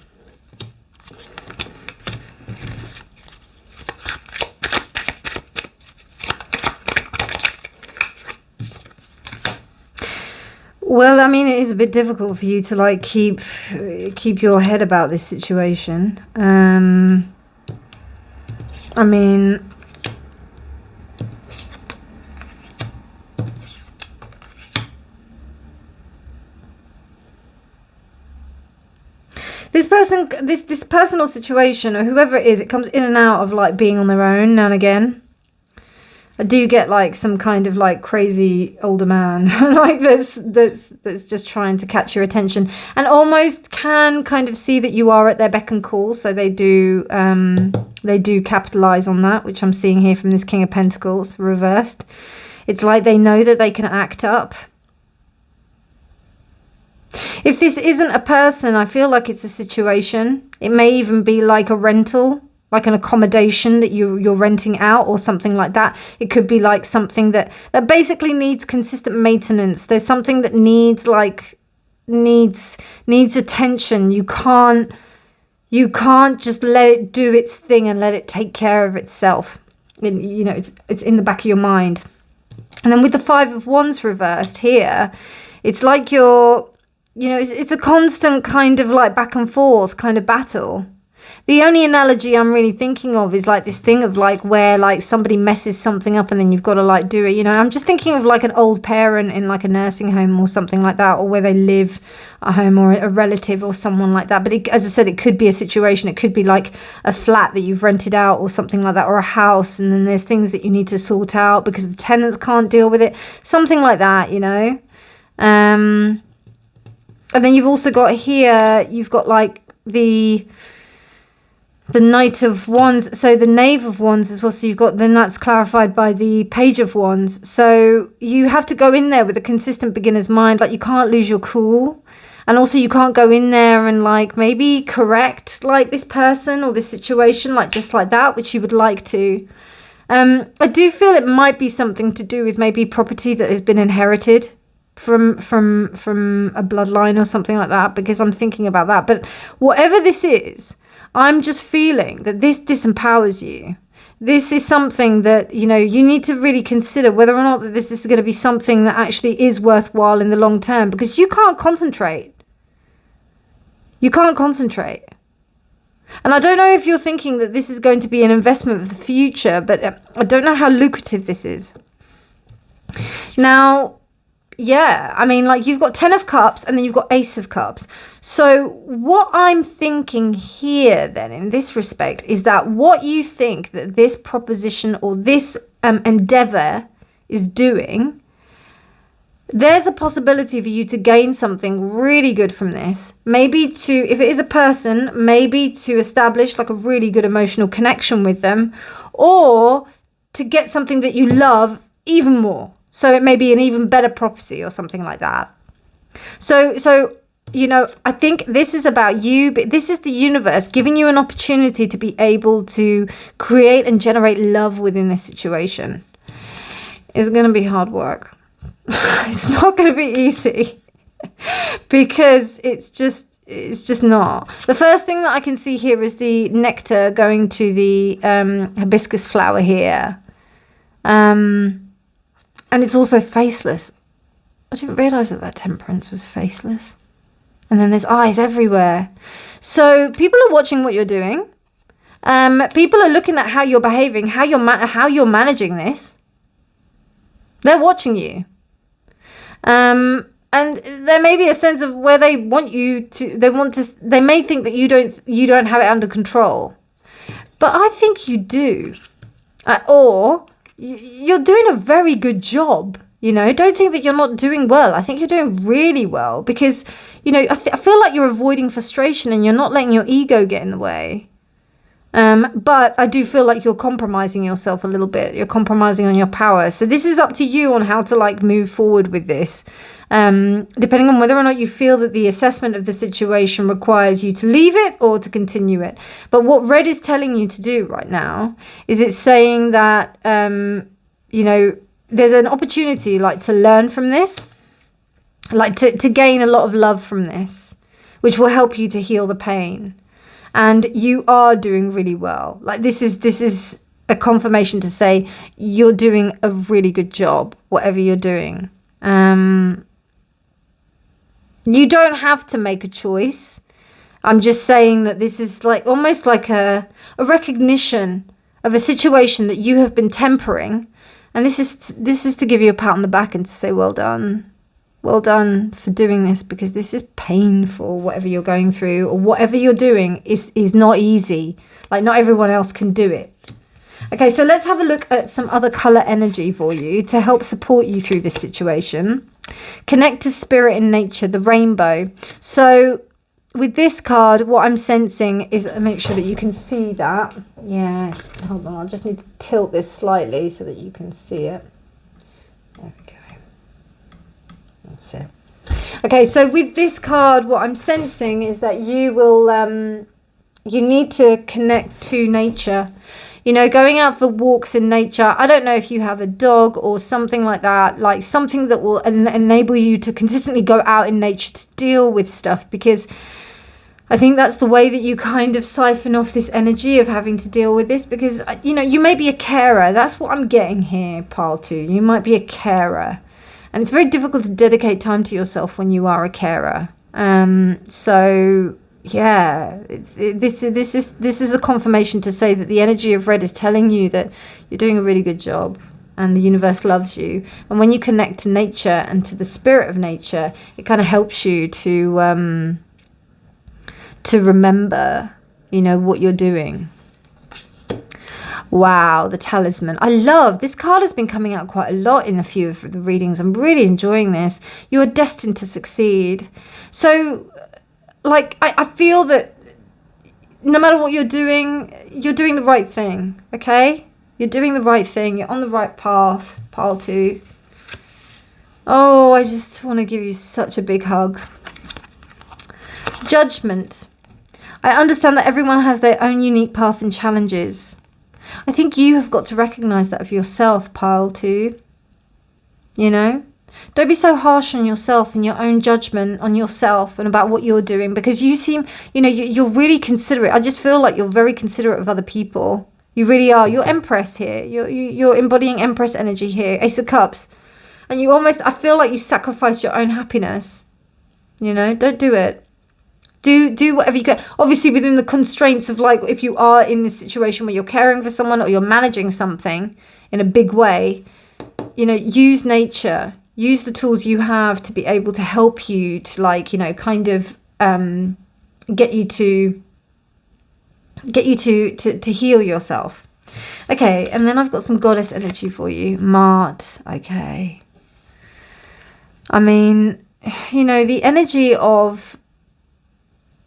Speaker 1: Well, I mean, it is a bit difficult for you to like keep your head about this situation. I mean, this personal situation, or whoever it is, it comes in and out of like being on their own now and again. I do get like some kind of like crazy older man like that's just trying to catch your attention, and almost can kind of see that you are at their beck and call. So they do capitalize on that, which I'm seeing here from this King of Pentacles reversed. It's like they know that they can act up. If this isn't a person, I feel like it's a situation. It may even be like a rental, like an accommodation that you're renting out or something like that. It could be like something that basically needs consistent maintenance. There's something that needs attention. You can't just let it do its thing and let it take care of itself. You know, it's in the back of your mind. And then with the Five of Wands reversed here, it's like it's a constant kind of like back and forth kind of battle. The only analogy I'm really thinking of is like this thing of like where like somebody messes something up and then you've got to like do it. You know, I'm just thinking of like an old parent in like a nursing home or something like that, or where they live at home, or a relative or someone like that. But as I said, it could be a situation. It could be like a flat that you've rented out or something like that, or a house. And then there's things that you need to sort out because the tenants can't deal with it. Something like that, you know. And then you've also got here, you've got like the Knight of Wands, so the Knave of Wands as well. So you've got, then that's clarified by the Page of Wands. So you have to go in there with a consistent beginner's mind. Like, you can't lose your cool. And also you can't go in there and like maybe correct like this person or this situation, like just like that, which you would like to. I do feel it might be something to do with maybe property that has been inherited from a bloodline or something like that, because I'm thinking about that. But whatever this is, I'm just feeling that this disempowers you. This is something that, you know, you need to really consider whether or not that this is going to be something that actually is worthwhile in the long term, because you can't concentrate. You can't concentrate. And I don't know if you're thinking that this is going to be an investment for the future, but I don't know how lucrative this is. Now, yeah, I mean, like, you've got 10 of Cups and then you've got Ace of Cups. So what I'm thinking here then in this respect is that what you think that this proposition or this endeavor is doing, there's a possibility for you to gain something really good from this. Maybe to, if it is a person, maybe to establish like a really good emotional connection with them, or to get something that you love even more. So it may be an even better property or something like that. So, you know, I think this is about you, but this is the universe giving you an opportunity to be able to create and generate love within this situation. It's going to be hard work. It's not going to be easy because it's just not. The first thing that I can see here is the nectar going to the hibiscus flower here. And it's also faceless. I didn't realise that temperance was faceless. And then there's eyes everywhere. So people are watching what you're doing. People are looking at how you're behaving, how you're managing this. They're watching you. And there may be a sense of where they want you to, they may think that you don't have it under control. But I think you do. Or you're doing a very good job. You know, don't think that you're not doing well. I think you're doing really well because, you know, I feel like you're avoiding frustration and you're not letting your ego get in the way. But I do feel like you're compromising yourself a little bit. You're compromising on your power. So this is up to you on how to like move forward with this. Depending on whether or not you feel that the assessment of the situation requires you to leave it or to continue it. But what Red is telling you to do right now is it's saying that, you know, there's an opportunity like to learn from this, like to gain a lot of love from this, which will help you to heal the pain. And you are doing really well. Like this is a confirmation to say you're doing a really good job, whatever you're doing. You don't have to make a choice. I'm just saying that this is like almost like a recognition of a situation that you have been tempering. And this is to give you a pat on the back and to say, well done. Well done for doing this, because this is painful, whatever you're going through or whatever you're doing is not easy. Like not everyone else can do it. Okay, so let's have a look at some other color energy for you to help support you through this situation. Connect to spirit and nature, the rainbow. So with this card, what I'm sensing is, make sure that you can see that. Yeah, hold on, I just need to tilt this slightly so that you can see it. There we go. That's it. Okay, so with this card, what I'm sensing is that you will, you need to connect to nature. You know, going out for walks in nature. I don't know if you have a dog or something like that, like something that will enable you to consistently go out in nature to deal with stuff, because I think that's the way that you kind of siphon off this energy of having to deal with this, because, you know, you may be a carer. That's what I'm getting here, pile 2. You might be a carer. And it's very difficult to dedicate time to yourself when you are a carer. So yeah, this is a confirmation to say that the energy of red is telling you that you're doing a really good job and the universe loves you. And when you connect to nature and to the spirit of nature, it kind of helps you to remember, you know, what you're doing. Wow, the talisman. I love this card. Has been coming out quite a lot in a few of the readings. I'm really enjoying this. You are destined to succeed. So, like, I feel that no matter what you're doing the right thing, okay? You're doing the right thing. You're on the right path, pile 2. Oh, I just want to give you such a big hug. Judgment. I understand that everyone has their own unique path and challenges. I think you have got to recognize that of yourself, pile 2. You know? Don't be so harsh on yourself and your own judgment on yourself and about what you're doing, because you seem, you know, you're really considerate. I just feel like you're very considerate of other people. You really are. You're Empress here. You're embodying Empress energy here. Ace of Cups. And you almost, I feel like you sacrifice your own happiness. You know, don't do it. Do whatever you can. Obviously within the constraints of, like, if you are in this situation where you're caring for someone or you're managing something in a big way, you know, use nature. Use the tools you have to be able to help you to, like, you know, kind of get you to heal yourself. Okay, and then I've got some goddess energy for you. Mart. Okay. I mean, you know, the energy of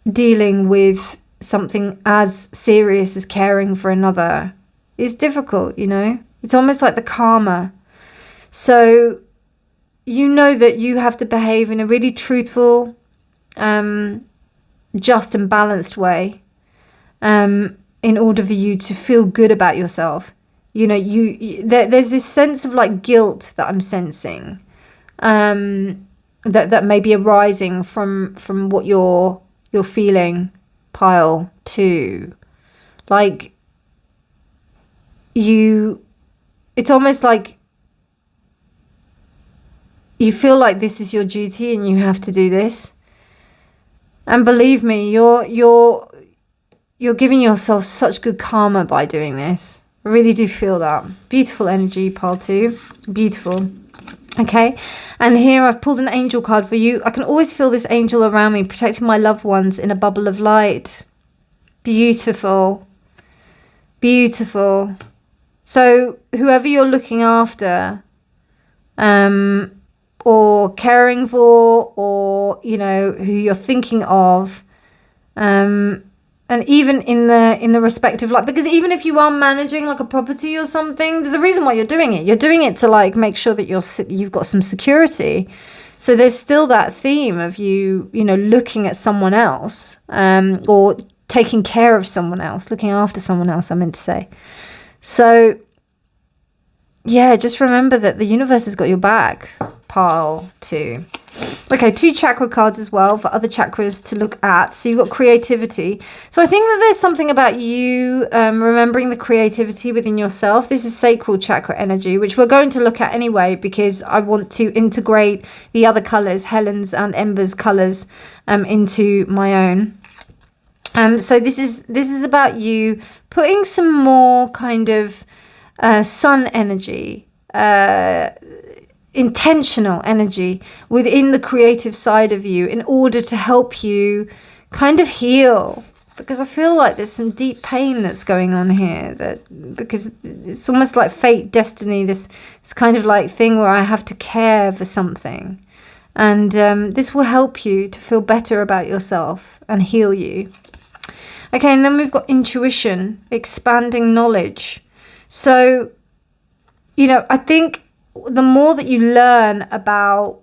Speaker 1: dealing with something as serious as caring for another is difficult, you know. It's almost like the karma. So you know that you have to behave in a really truthful, just and balanced way in order for you to feel good about yourself. You know, there's this sense of, like, guilt that I'm sensing that may be arising from what you're feeling, pile 2. Like, it's almost like you feel like this is your duty and you have to do this. And believe me, you're giving yourself such good karma by doing this. I really do feel that. Beautiful energy, pile 2. Beautiful. Okay, and here I've pulled an angel card for you. I can always feel this angel around me, protecting my loved ones in a bubble of light. Beautiful. Beautiful. So whoever you're looking after, or caring for, or, you know, who you're thinking of, and even in the respect of, like, because even if you are managing, like, a property or something, there's a reason why you're doing it. You're doing it to, like, make sure that you've got some security. So there's still that theme of you know, looking at someone else, or taking care of someone else, looking after someone else, I meant to say. So yeah, just remember that the universe has got your back, pile 2. Okay, 2 chakra cards as well for other chakras to look at. So you've got creativity. So I think that there's something about you remembering the creativity within yourself. This is sacral chakra energy, which we're going to look at anyway, because I want to integrate the other colors, Helen's and Ember's colors, into my own. So this is about you putting some more kind of sun energy, intentional energy within the creative side of you in order to help you kind of heal because I feel like there's some deep pain that's going on here, that because it's almost like fate, destiny, this kind of like thing where I have to care for something. And this will help you to feel better about yourself and heal you. Okay, and then we've got intuition, expanding knowledge. So, you know, I think the more that you learn about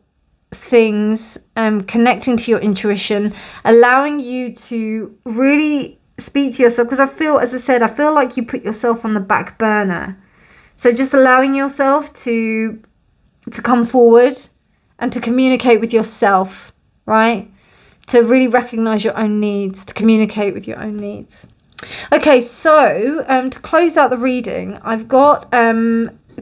Speaker 1: things, connecting to your intuition, allowing you to really speak to yourself, because I feel, as I said, I feel like you put yourself on the back burner. So just allowing yourself to come forward and to communicate with yourself, right? To really recognize your own needs, to communicate with your own needs. Okay, so to close out the reading, I've got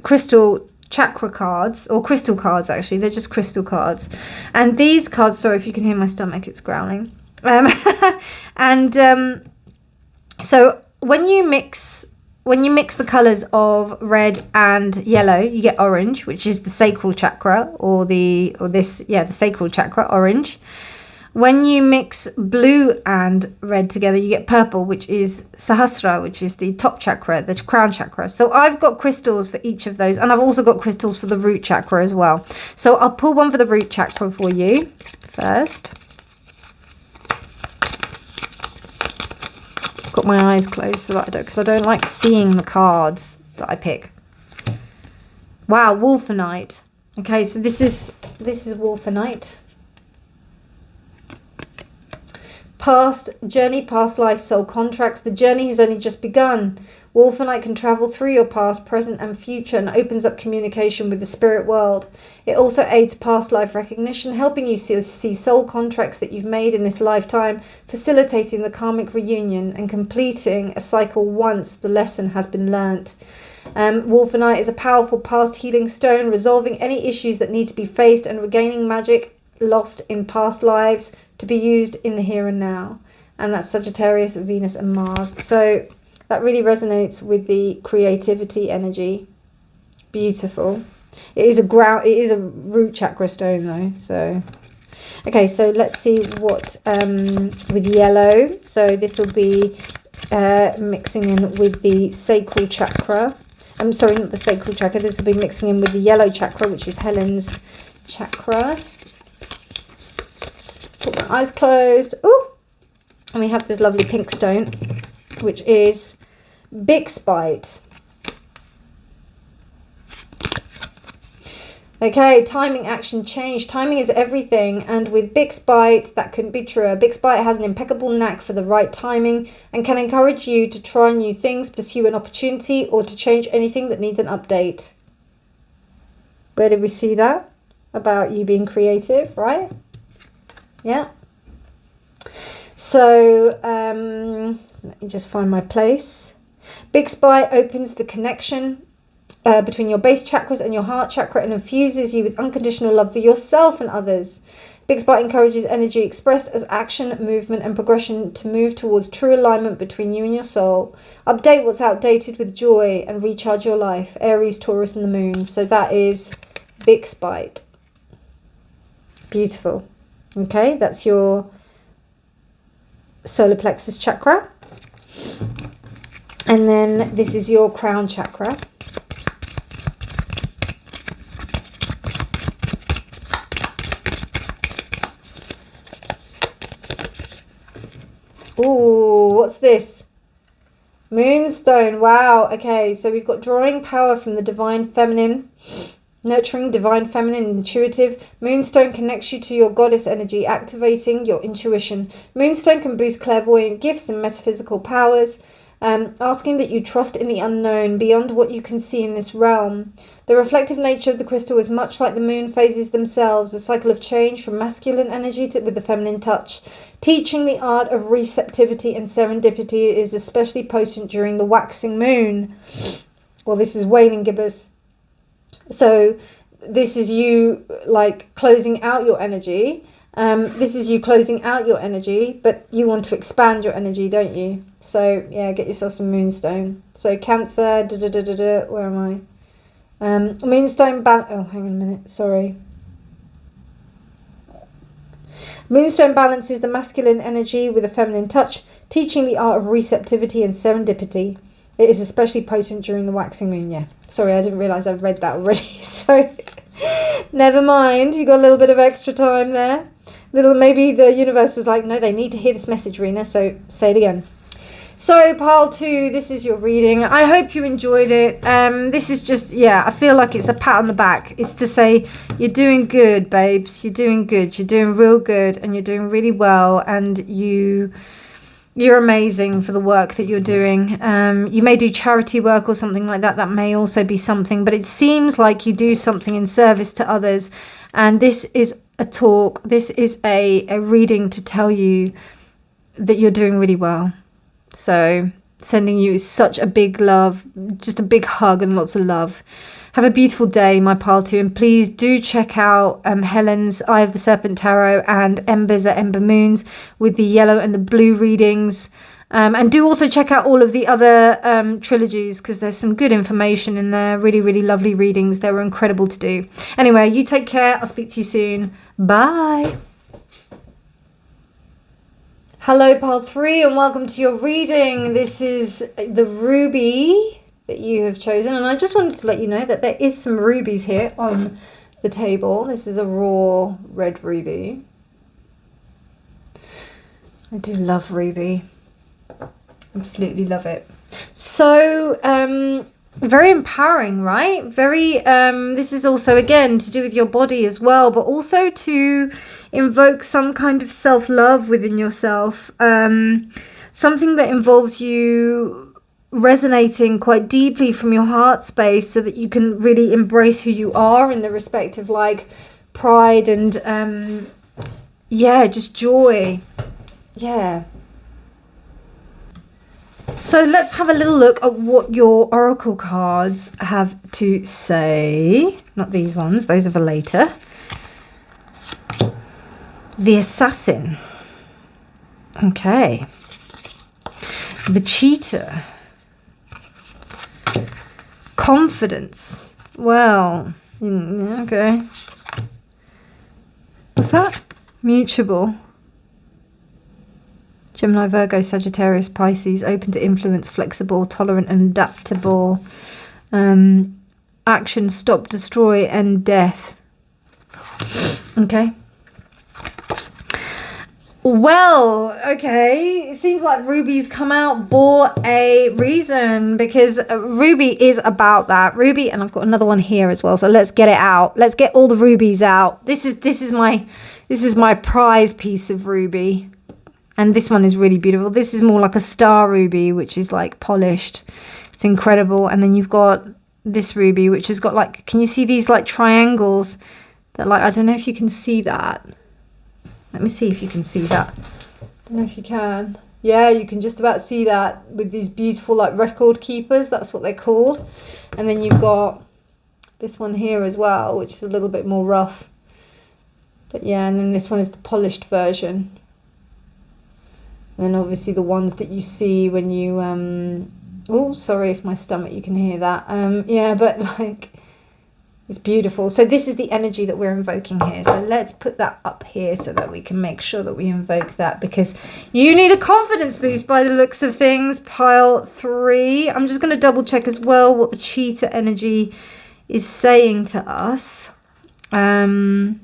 Speaker 1: crystal chakra cards, or crystal cards actually, they're just crystal cards. And these cards, sorry if you can hear my stomach, it's growling. So when you mix the colors of red and yellow, you get orange, which is the sacral chakra, the sacral chakra, orange. When you mix blue and red together, you get purple, which is Sahasrara, which is the top chakra, the crown chakra. So I've got crystals for each of those, and I've also got crystals for the root chakra as well. So I'll pull one for the root chakra for you first. Got my eyes closed so that because I don't like seeing the cards that I pick. Wow, Wolfenite. Okay, so this is Wolfenite. Past journey, past life, soul contracts. The journey has only just begun. Wolfenite can travel through your past, present and future and opens up communication with the spirit world. It also aids past life recognition, helping you see soul contracts that you've made in this lifetime, facilitating the karmic reunion and completing a cycle once the lesson has been learnt. Wolfenite is a powerful past healing stone, resolving any issues that need to be faced and regaining magic lost in past lives to be used in the here and now. And that's Sagittarius, Venus and Mars. So that really resonates with the creativity energy. Beautiful. It is a root chakra stone though. So okay, so let's see what with yellow. So this will be mixing in with the sacral chakra. I'm sorry, not the sacral chakra. This will be mixing in with the yellow chakra, which is Helen's chakra. Put my eyes closed. Ooh. And we have this lovely pink stone, which is Bixbite. Okay, timing, action, change. Timing is everything, and with Bixbite, that couldn't be truer. Bixbite has an impeccable knack for the right timing and can encourage you to try new things, pursue an opportunity, or to change anything that needs an update. Where did we see that? About you being creative, right? Yeah. So, let me just find my place. Bixbite opens the connection between your base chakras and your heart chakra and infuses you with unconditional love for yourself and others. Bixbite encourages energy expressed as action, movement and progression to move towards true alignment between you and your soul. Update what's outdated with joy and recharge your life. Aries, Taurus and the moon. So that is Bixbite. Beautiful. Okay, that's your solar plexus chakra. And then this is your crown chakra. Ooh, what's this? Moonstone. Wow. Okay, so we've got drawing power from the divine feminine. Nurturing, divine, feminine, intuitive. Moonstone connects you to your goddess energy, activating your intuition. Moonstone can boost clairvoyant gifts and metaphysical powers, asking that you trust in the unknown beyond what you can see in this realm. The reflective nature of the crystal is much like the moon phases themselves, a cycle of change from masculine energy with the feminine touch. Teaching the art of receptivity and serendipity is especially potent during the waxing moon. Well, this is waning gibbous. So this is you like closing out your energy. This is you closing out your energy, but you want to expand your energy, don't you? So yeah, get yourself some moonstone. So Cancer, where am I? Moonstone, oh, hang on a minute, sorry. Moonstone balances the masculine energy with a feminine touch, teaching the art of receptivity and serendipity. It is especially potent during the waxing moon. Yeah, sorry, I didn't realise I've read that already. So never mind, you got a little bit of extra time there. Maybe the universe was like, no, they need to hear this message, Reena, so say it again. So pile 2, this is your reading. I hope you enjoyed it. This is just, yeah, I feel like it's a pat on the back. It's to say, you're doing good, babes. You're doing good. You're doing real good, and you're doing really well, and you're amazing for the work that you're doing. You may do charity work or something like that. That may also be something, but it seems like you do something in service to others. And this is a talk. This is a reading to tell you that you're doing really well. So sending you such a big love, just a big hug and lots of love. Have a beautiful day, my pile 2. And please do check out Helen's Eye of the Serpent Tarot and Ember's at Ember Moons with the yellow and the blue readings. And do also check out all of the other trilogies, because there's some good information in there. Really, really lovely readings. They were incredible to do. Anyway, you take care. I'll speak to you soon. Bye. Hello, pile 3, and welcome to your reading. This is the ruby that you have chosen, and I just wanted to let you know that there is some rubies here on the table. This is a raw red ruby. I do love ruby. Absolutely love it. So very empowering, right? Very this is also again to do with your body as well, but also to invoke some kind of self-love within yourself, something that involves you resonating quite deeply from your heart space, so that you can really embrace who you are in the respect of like pride and yeah, just joy. Yeah. So let's have a little look at what your oracle cards have to say. Not these ones, those are for later. The Assassin. Okay. The Cheater. Confidence. Well, okay. What's that? Mutable. Gemini, Virgo, Sagittarius, Pisces, open to influence, flexible, tolerant and adaptable. Action, stop, destroy, and death. Okay. Well, okay. It seems like Ruby's come out for a reason, because Ruby is about that. Ruby, and I've got another one here as well. So let's get it out. Let's get all the rubies out. This is my prize piece of ruby. And this one is really beautiful. This is more like a star ruby, which is like polished. It's incredible. And then you've got this ruby, which has got like, can you see these like triangles that like, I don't know if you can see that. Let me see if you can see that. I don't know if you can. Yeah, you can just about see that with these beautiful like record keepers. That's what they're called. And then you've got this one here as well, which is a little bit more rough. But yeah, and then this one is the polished version. And then obviously the ones that you see when you, oh, sorry if my stomach, you can hear that. Yeah, but like, it's beautiful. So this is the energy that we're invoking here. So let's put that up here so that we can make sure that we invoke that, because you need a confidence boost by the looks of things. Pile 3. I'm just going to double check as well what the Cheater energy is saying to us. And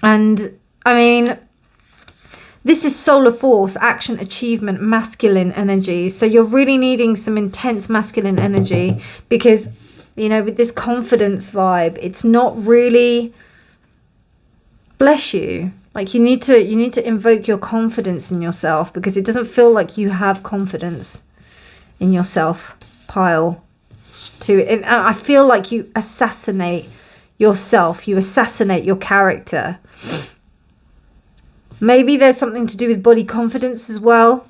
Speaker 1: I mean, this is solar force, action, achievement, masculine energy. So you're really needing some intense masculine energy, because, you know, with this confidence vibe, it's not really, bless you. Like you need to invoke your confidence in yourself, because it doesn't feel like you have confidence in yourself, pile 2. And I feel like you assassinate yourself. You assassinate your character. Maybe there's something to do with body confidence as well.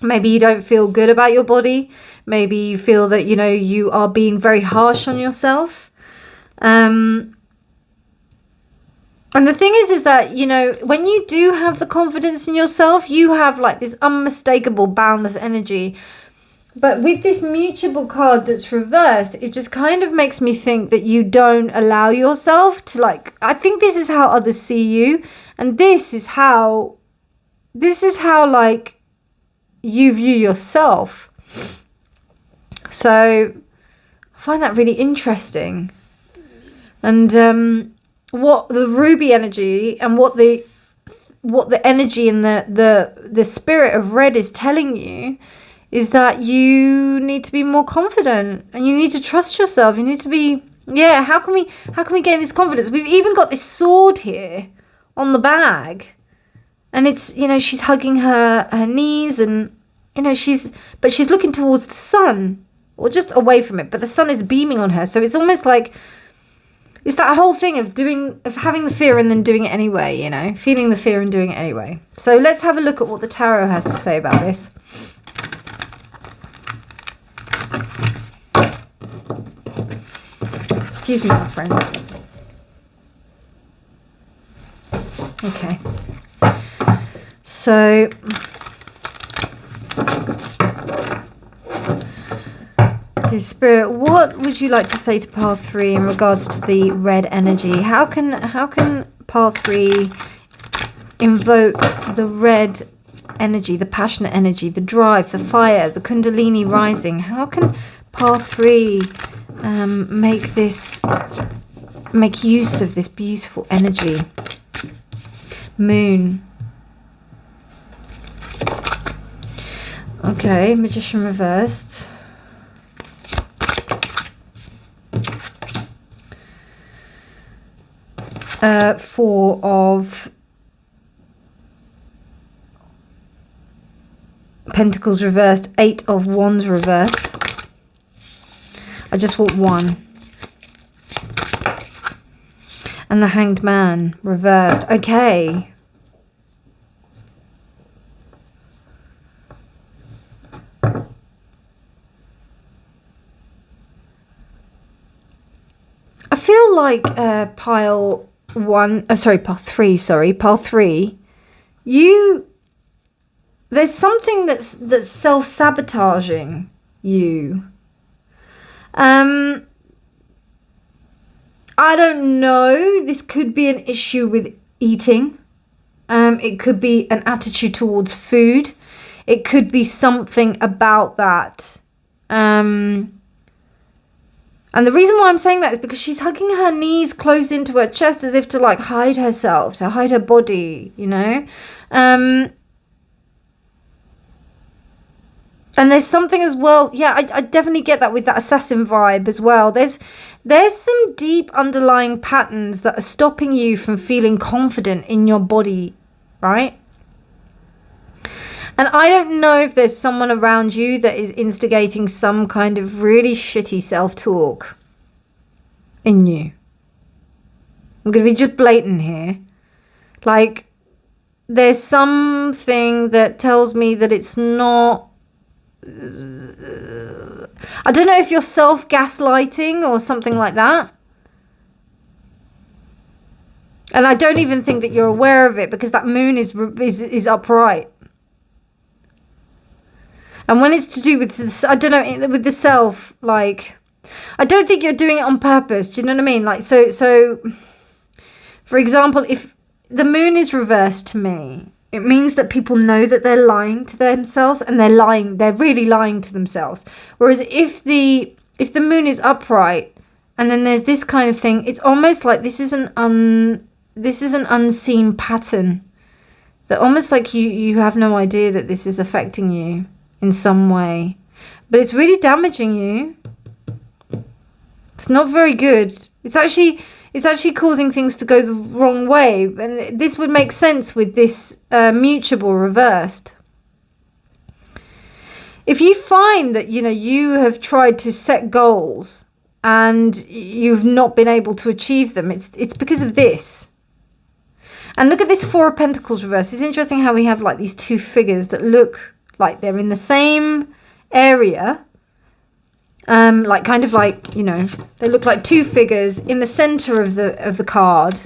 Speaker 1: Maybe you don't feel good about your body. Maybe you feel that, you know, you are being very harsh on yourself. And the thing is that, you know, when you do have the confidence in yourself, you have like this unmistakable, boundless energy, But with this mutable card that's reversed, it just kind of makes me think that you don't allow yourself to, like, I think this is how others see you. And this is how like you view yourself. So I find that really interesting. And what the ruby energy and what the energy and the spirit of red is telling you is that you need to be more confident and you need to trust yourself. You need to be, yeah, how can we gain this confidence? We've even got this sword here on the bag. And it's, you know, she's hugging her knees and, you know, she's looking towards the sun or just away from it. But the sun is beaming on her. So it's almost like, it's that whole thing of having the fear and then doing it anyway, you know, feeling the fear and doing it anyway. So let's have a look at what the tarot has to say about this. Excuse me, my friends. Okay. So dear Spirit, what would you like to say to pile 3 in regards to the red energy? How can pile 3 invoke the red energy, the passionate energy, the drive, the fire, the kundalini rising? How can pile 3 make use of this beautiful energy? Moon. Okay, Magician reversed. Four of Pentacles reversed, 8 of Wands reversed. I just want 1. And the Hanged Man reversed. Okay. I feel like pile 3, there's something that's self-sabotaging you. I don't know. This could be an issue with eating. It could be an attitude towards food. It could be something about that. And the reason why I'm saying that is because she's hugging her knees close into her chest as if to like hide herself, to hide her body, you know. And there's something as well. Yeah, I definitely get that with that assassin vibe as well. There's some deep underlying patterns that are stopping you from feeling confident in your body, right? And I don't know if there's someone around you that is instigating some kind of really shitty self-talk in you. I'm going to be just blatant here. Like, there's something that tells me that it's not... I don't know if you're self-gaslighting or something like that. And I don't even think that you're aware of it because that moon is upright. And when it's to do with this, I don't know, with the self, like, I don't think you're doing it on purpose. Do you know what I mean? Like, so, for example, if the moon is reversed to me, it means that people know that they're lying to themselves and they're really lying to themselves. Whereas if the moon is upright and then there's this kind of thing, it's almost like this is an unseen pattern that almost like you have no idea that this is affecting you in some way. But it's really damaging you. It's not very good. It's actually causing things to go the wrong way. And this would make sense with this mutable reversed. If you find that, you know, you have tried to set goals and you've not been able to achieve them, it's because of this. And look at this 4 of Pentacles reversed. It's interesting how we have like these 2 figures that look like they're in the same area. Like kind of like, you know, they look like 2 figures in the center of the card,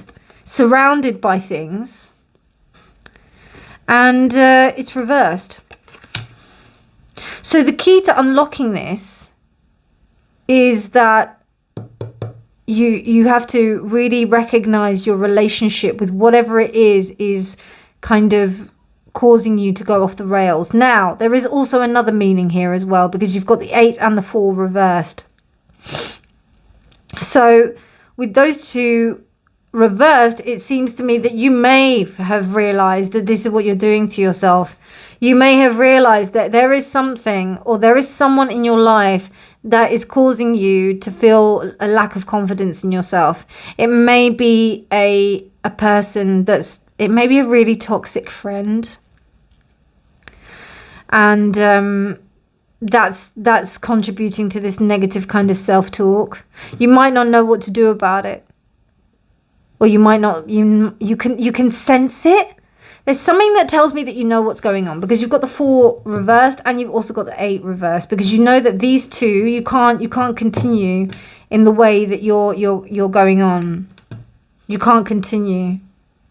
Speaker 1: surrounded by things. And it's reversed. So the key to unlocking this is that you have to really recognize your relationship with whatever it is kind of causing you to go off the rails. Now, there is also another meaning here as well, because you've got the 8 and the 4 reversed. So with those two reversed, it seems to me that you may have realized that this is what you're doing to yourself. You may have realized that there is something, or there is someone in your life that is causing you to feel a lack of confidence in yourself. It may be a person it may be a really toxic friend. And that's contributing to this negative kind of self-talk. You might not know what to do about it. Or you might not, you can sense it. There's something that tells me that you know what's going on, because you've got the 4 reversed and you've also got the 8 reversed, because you know that these two, you can't continue in the way that you're going on. You can't continue.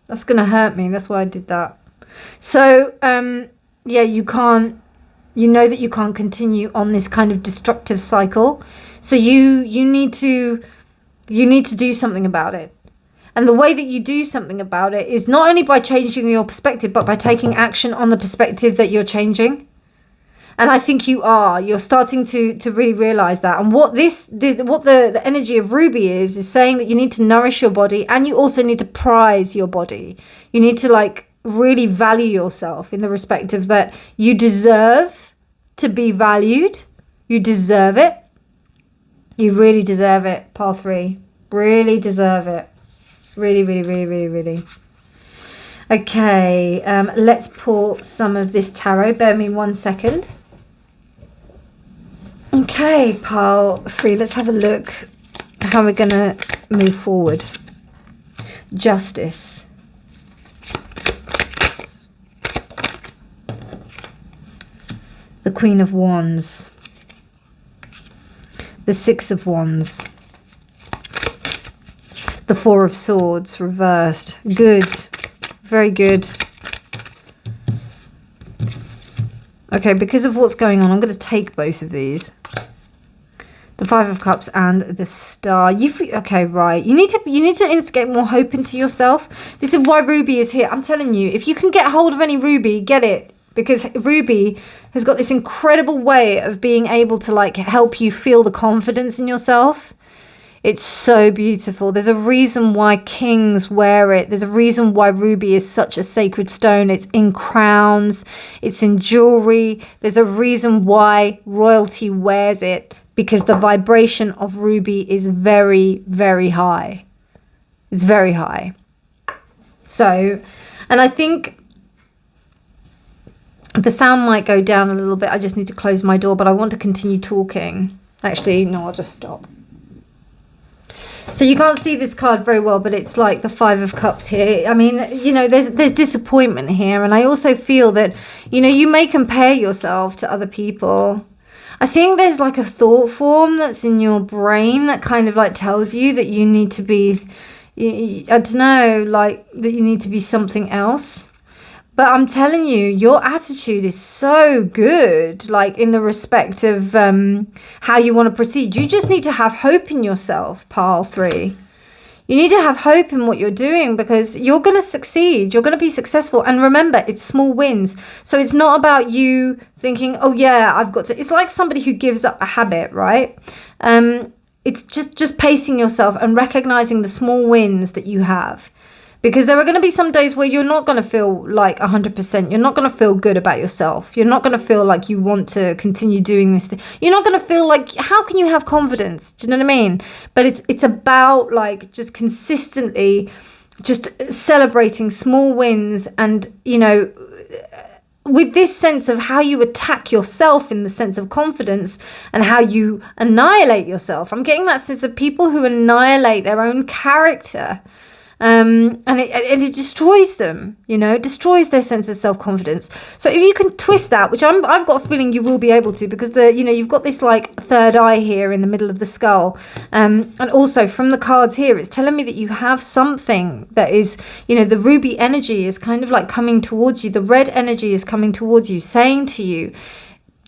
Speaker 1: That's going to hurt me. That's why I did that. So, yeah, you know that you can't continue on this kind of destructive cycle. So you need to do something about it. And the way that you do something about it is not only by changing your perspective, but by taking action on the perspective that you're changing. And I think you're starting to really realize that. And what the energy of Ruby is saying that you need to nourish your body, and you also need to prize your body. You need to really value yourself in the respect of that you deserve to be valued. You deserve it. You really deserve it, pile 3. Really deserve it. Really, really, really, really, really. Okay, let's pull some of this tarot. Bear me 1 second. Okay, pile 3, let's have a look how we're going to move forward. Justice. The Queen of Wands. The 6 of Wands. The 4 of Swords reversed. Good. Very good. Okay, because of what's going on, I'm going to take both of these. The 5 of Cups and the Star. Okay, right. You need to instigate more hope into yourself. This is why Ruby is here. I'm telling you, if you can get hold of any Ruby, get it. Because Ruby has got this incredible way of being able to help you feel the confidence in yourself. It's so beautiful. There's a reason why kings wear it. There's a reason why Ruby is such a sacred stone. It's in crowns. It's in jewelry. There's a reason why royalty wears it, because the vibration of Ruby is very, very high. It's very high. So, and I think the sound might go down a little bit. I just need to close my door, but I want to continue talking. Actually, no, I'll just stop. So you can't see this card very well, but it's like the 5 of Cups here. I mean, there's disappointment here. And I also feel that, you may compare yourself to other people. I think there's a thought form that's in your brain that kind of tells you that you need to be, I don't know, that you need to be something else. But I'm telling you, your attitude is so good, in the respect of how you want to proceed. You just need to have hope in yourself, pile 3. You need to have hope in what you're doing, because you're going to succeed. You're going to be successful. And remember, it's small wins. So it's not about you thinking, oh, yeah, I've got to. It's like somebody who gives up a habit, right? It's just pacing yourself and recognizing the small wins that you have. Because there are going to be some days where you're not going to feel 100%. You're not going to feel good about yourself. You're not going to feel like you want to continue doing this thing. You're not going to feel how can you have confidence? Do you know what I mean? But it's about just consistently just celebrating small wins, and, with this sense of how you attack yourself in the sense of confidence and how you annihilate yourself. I'm getting that sense of people who annihilate their own character. And it destroys them, destroys their sense of self-confidence. So if you can twist that, which I've got a feeling you will be able to, because you've got this third eye here in the middle of the skull. And also from the cards here, it's telling me that you have something that is, the ruby energy is kind of coming towards you. The red energy is coming towards you, saying to you,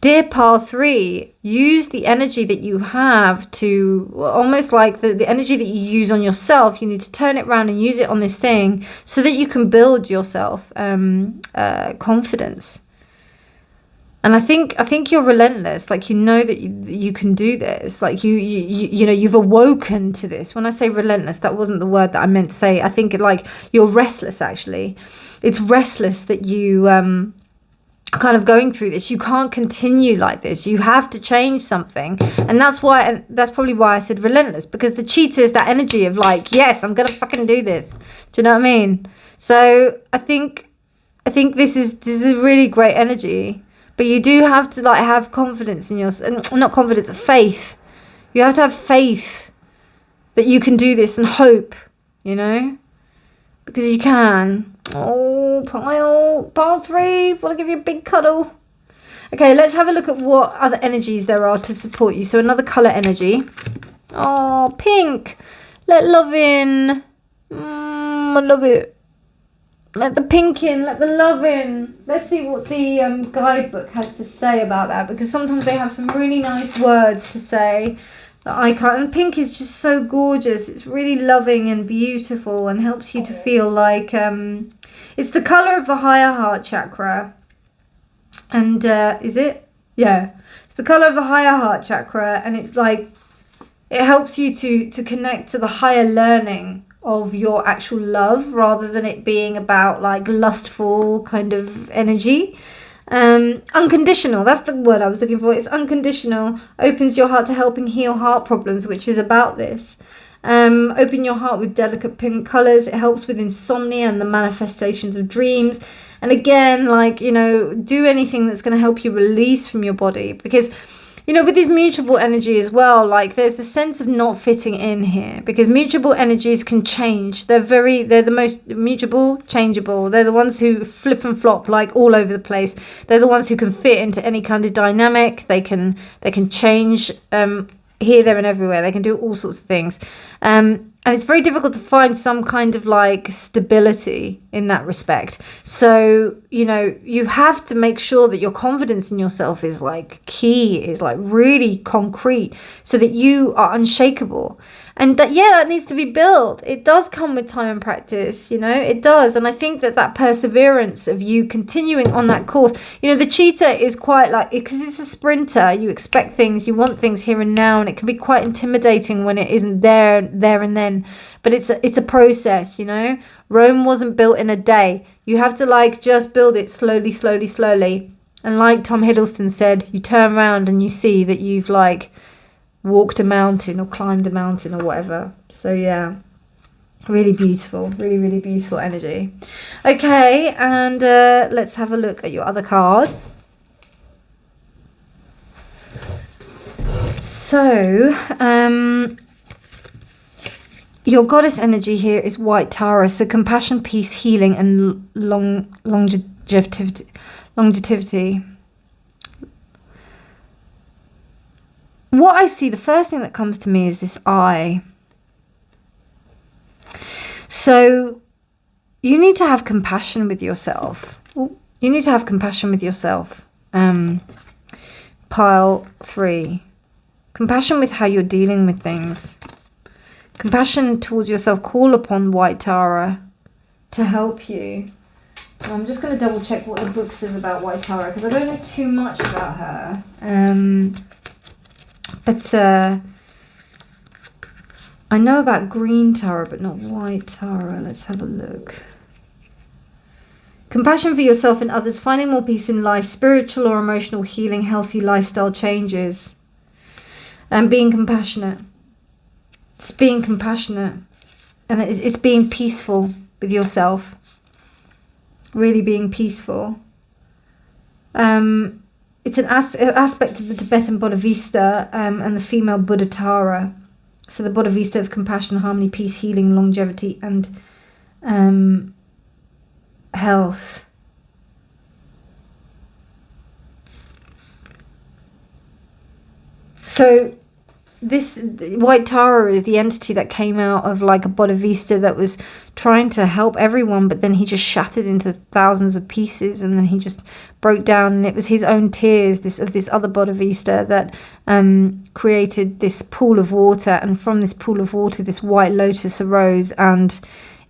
Speaker 1: dear pile 3, use the energy that you have to, almost like the energy that you use on yourself, you need to turn it around and use it on this thing so that you can build yourself confidence. And I think you're relentless. Like, you know that you can do this. Like, you know, you've awoken to this. When I say relentless, that wasn't the word that I meant to say. I think like you're restless, actually. It's restless that you kind of going through this. You can't continue like this. You have to change something. And that's why, and that's probably why I said relentless, because the cheetah is that energy of like, yes, I'm going to fucking do this. Do you know what I mean? So I think this is really great energy. But you do have to like have confidence in yourself, not confidence, faith. You have to have faith that you can do this and hope, you know, because you can. Oh, pile 3, want to give you a big cuddle. Okay, let's have a look at what other energies there are to support you. So another colour energy. Oh, pink. Let love in. I love it. Let the pink in, let the love in. Let's see what the guidebook has to say about that, because sometimes they have some really nice words to say that I can't. And pink is just so gorgeous. It's really loving and beautiful and helps you to feel like it's the colour of the higher heart chakra. And is it? Yeah. It's the colour of the higher heart chakra, and it's like it helps you to connect to the higher learning of your actual love, rather than it being about like lustful kind of energy. Unconditional, that's the word I was looking for. It's unconditional. Opens your heart to helping heal heart problems, which is about this. Open your heart with delicate pink colors. It helps with insomnia and the manifestations of dreams. And again, like, you know, do anything that's going to help you release from your body, because, you know, with this mutable energy as well, like there's the sense of not fitting in here, because mutable energies can change. They're the most mutable, changeable. They're the ones who flip and flop like all over the place. They're the ones who can fit into any kind of dynamic. They can change here, there and everywhere. They can do all sorts of things. And it's very difficult to find some kind of like stability in that respect. So, you know, you have to make sure that your confidence in yourself is like key, is like really concrete, so that you are unshakable. And that, yeah, that needs to be built. It does come with time and practice, you know, it does. And I think that perseverance of you continuing on that course, you know, the cheetah is quite like, because it's a sprinter, you expect things, you want things here and now, and it can be quite intimidating when it isn't there and then. But it's a process, you know. Rome wasn't built in a day. You have to like just build it slowly, slowly, slowly. And like Tom Hiddleston said, you turn around and you see that you've like walked a mountain or climbed a mountain or whatever. So yeah, really beautiful, really, really beautiful energy. Okay, and let's have a look at your other cards. So your goddess energy here is White Tara. So compassion, peace, healing, and longevity. What I see, the first thing that comes to me is this eye. So you need to have compassion with yourself. You need to have compassion with yourself. Pile 3. Compassion with how you're dealing with things. Compassion towards yourself. Call upon White Tara to help you. And I'm just going to double check what the book says about White Tara, because I don't know too much about her. But I know about green Tara, but not White Tara. Let's have a look. Compassion for yourself and others, finding more peace in life, spiritual or emotional healing, healthy lifestyle changes, and being compassionate. It's being compassionate, and it's being peaceful with yourself. Really being peaceful. It's an aspect of the Tibetan Bodhisattva and the female Buddha Tara. So the Bodhisattva of compassion, harmony, peace, healing, longevity, and health. So this White Tara is the entity that came out of like a Bodhisattva that was trying to help everyone, but then he just shattered into thousands of pieces, and then he just broke down, and it was his own tears, this other Bodhisattva that created this pool of water, and from this pool of water this white lotus arose, and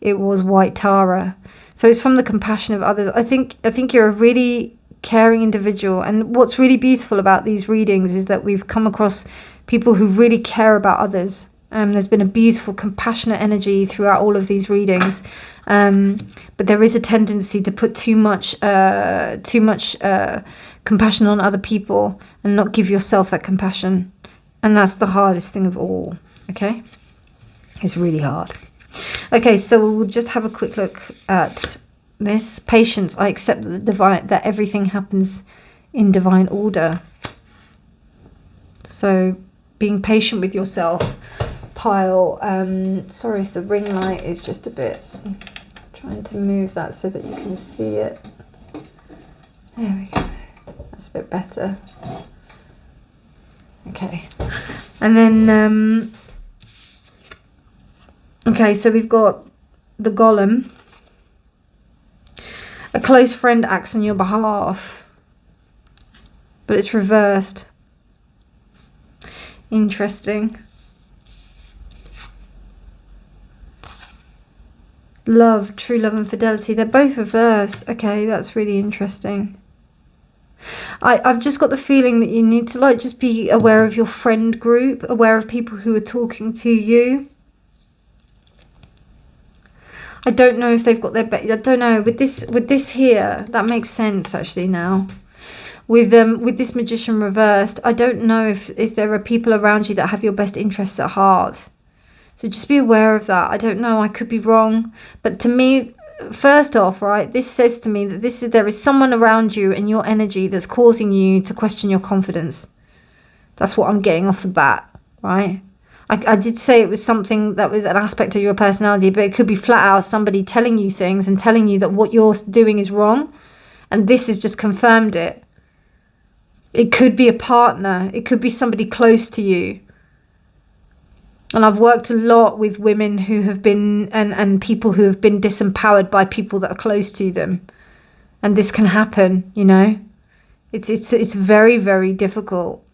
Speaker 1: it was White Tara. So it's from the compassion of others. I think you're a really caring individual, and what's really beautiful about these readings is that we've come across people who really care about others. There's been a beautiful compassionate energy throughout all of these readings, but there is a tendency to put too much compassion on other people and not give yourself that compassion, and that's the hardest thing of all. Okay, it's really hard. Okay, so we'll just have a quick look at this. Patience. I accept that everything happens in divine order. So being patient with yourself, pile. Sorry if the ring light is just a bit, I'm trying to move that so that you can see it. There we go, that's a bit better. Okay, and then okay, so we've got the Golem. A close friend acts on your behalf, but it's reversed. Interesting. Love, true love and fidelity. They're both reversed. Okay, that's really interesting. I've just got the feeling that you need to like just be aware of your friend group, aware of people who are talking to you. I don't know if they've got their I don't know. With this here, that makes sense actually now. With this Magician reversed, I don't know if there are people around you that have your best interests at heart. So just be aware of that. I don't know, I could be wrong. But to me, first off, right, this says to me that there is someone around you in your energy that's causing you to question your confidence. That's what I'm getting off the bat, right? I did say it was something that was an aspect of your personality, but it could be flat out somebody telling you things and telling you that what you're doing is wrong. And this has just confirmed it. It could be a partner. It could be somebody close to you. And I've worked a lot with women who have been, and people who have been disempowered by people that are close to them. And this can happen, you know. It's very, very difficult,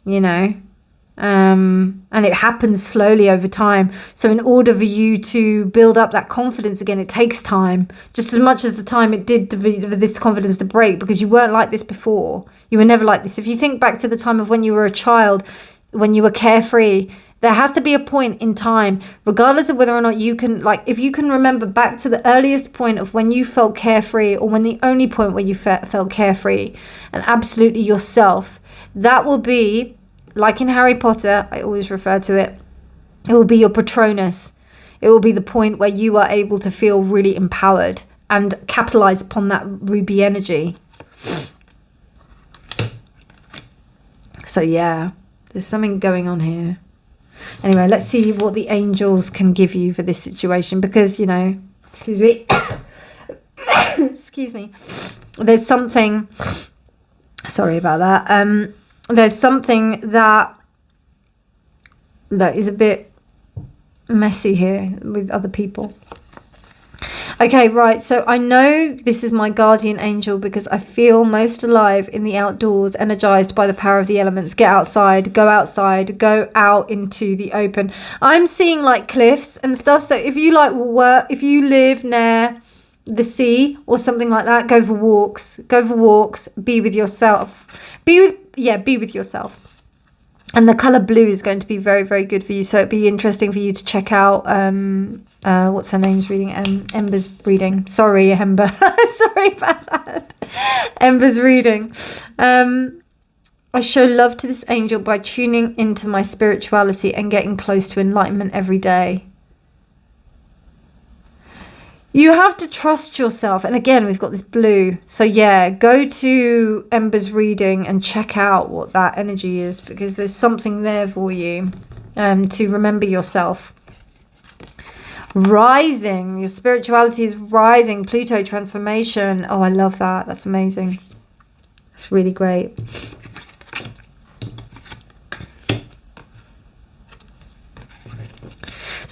Speaker 1: you know. And it happens slowly over time. So in order for you to build up that confidence again, it takes time, just as much as the time it did for this confidence to break, because you weren't like this before. You were never like this. If you think back to the time of when you were a child, when you were carefree, there has to be a point in time, regardless of whether or not you can, like, if you can remember back to the earliest point of when you felt carefree, or when the only point where you felt carefree and absolutely yourself, that will be, like in Harry Potter, I always refer to it, it will be your Patronus. It will be the point where you are able to feel really empowered and capitalize upon that ruby energy. So yeah, there's something going on here. Anyway, let's see what the angels can give you for this situation, because, you know, excuse me, excuse me, there's something, sorry about that, there's something that is a bit messy here with other people. Okay, right, so I know this is my guardian angel because I feel most alive in the outdoors, energized by the power of the elements. Get outside, go out into the open. I'm seeing like cliffs and stuff, so if you like work, if you live near the sea or something like that, go for walks, be with yourself. Be with yourself. And the color blue is going to be very, very good for you. So it'd be interesting for you to check out, what's her name's reading? Ember's reading. Sorry, Ember. Sorry about that. Ember's reading. I show love to this angel by tuning into my spirituality and getting close to enlightenment every day. You have to trust yourself. And again, we've got this blue. So yeah, go to Ember's reading and check out what that energy is, because there's something there for you to remember yourself. Rising. Your spirituality is rising. Pluto transformation. Oh, I love that. That's amazing. That's really great.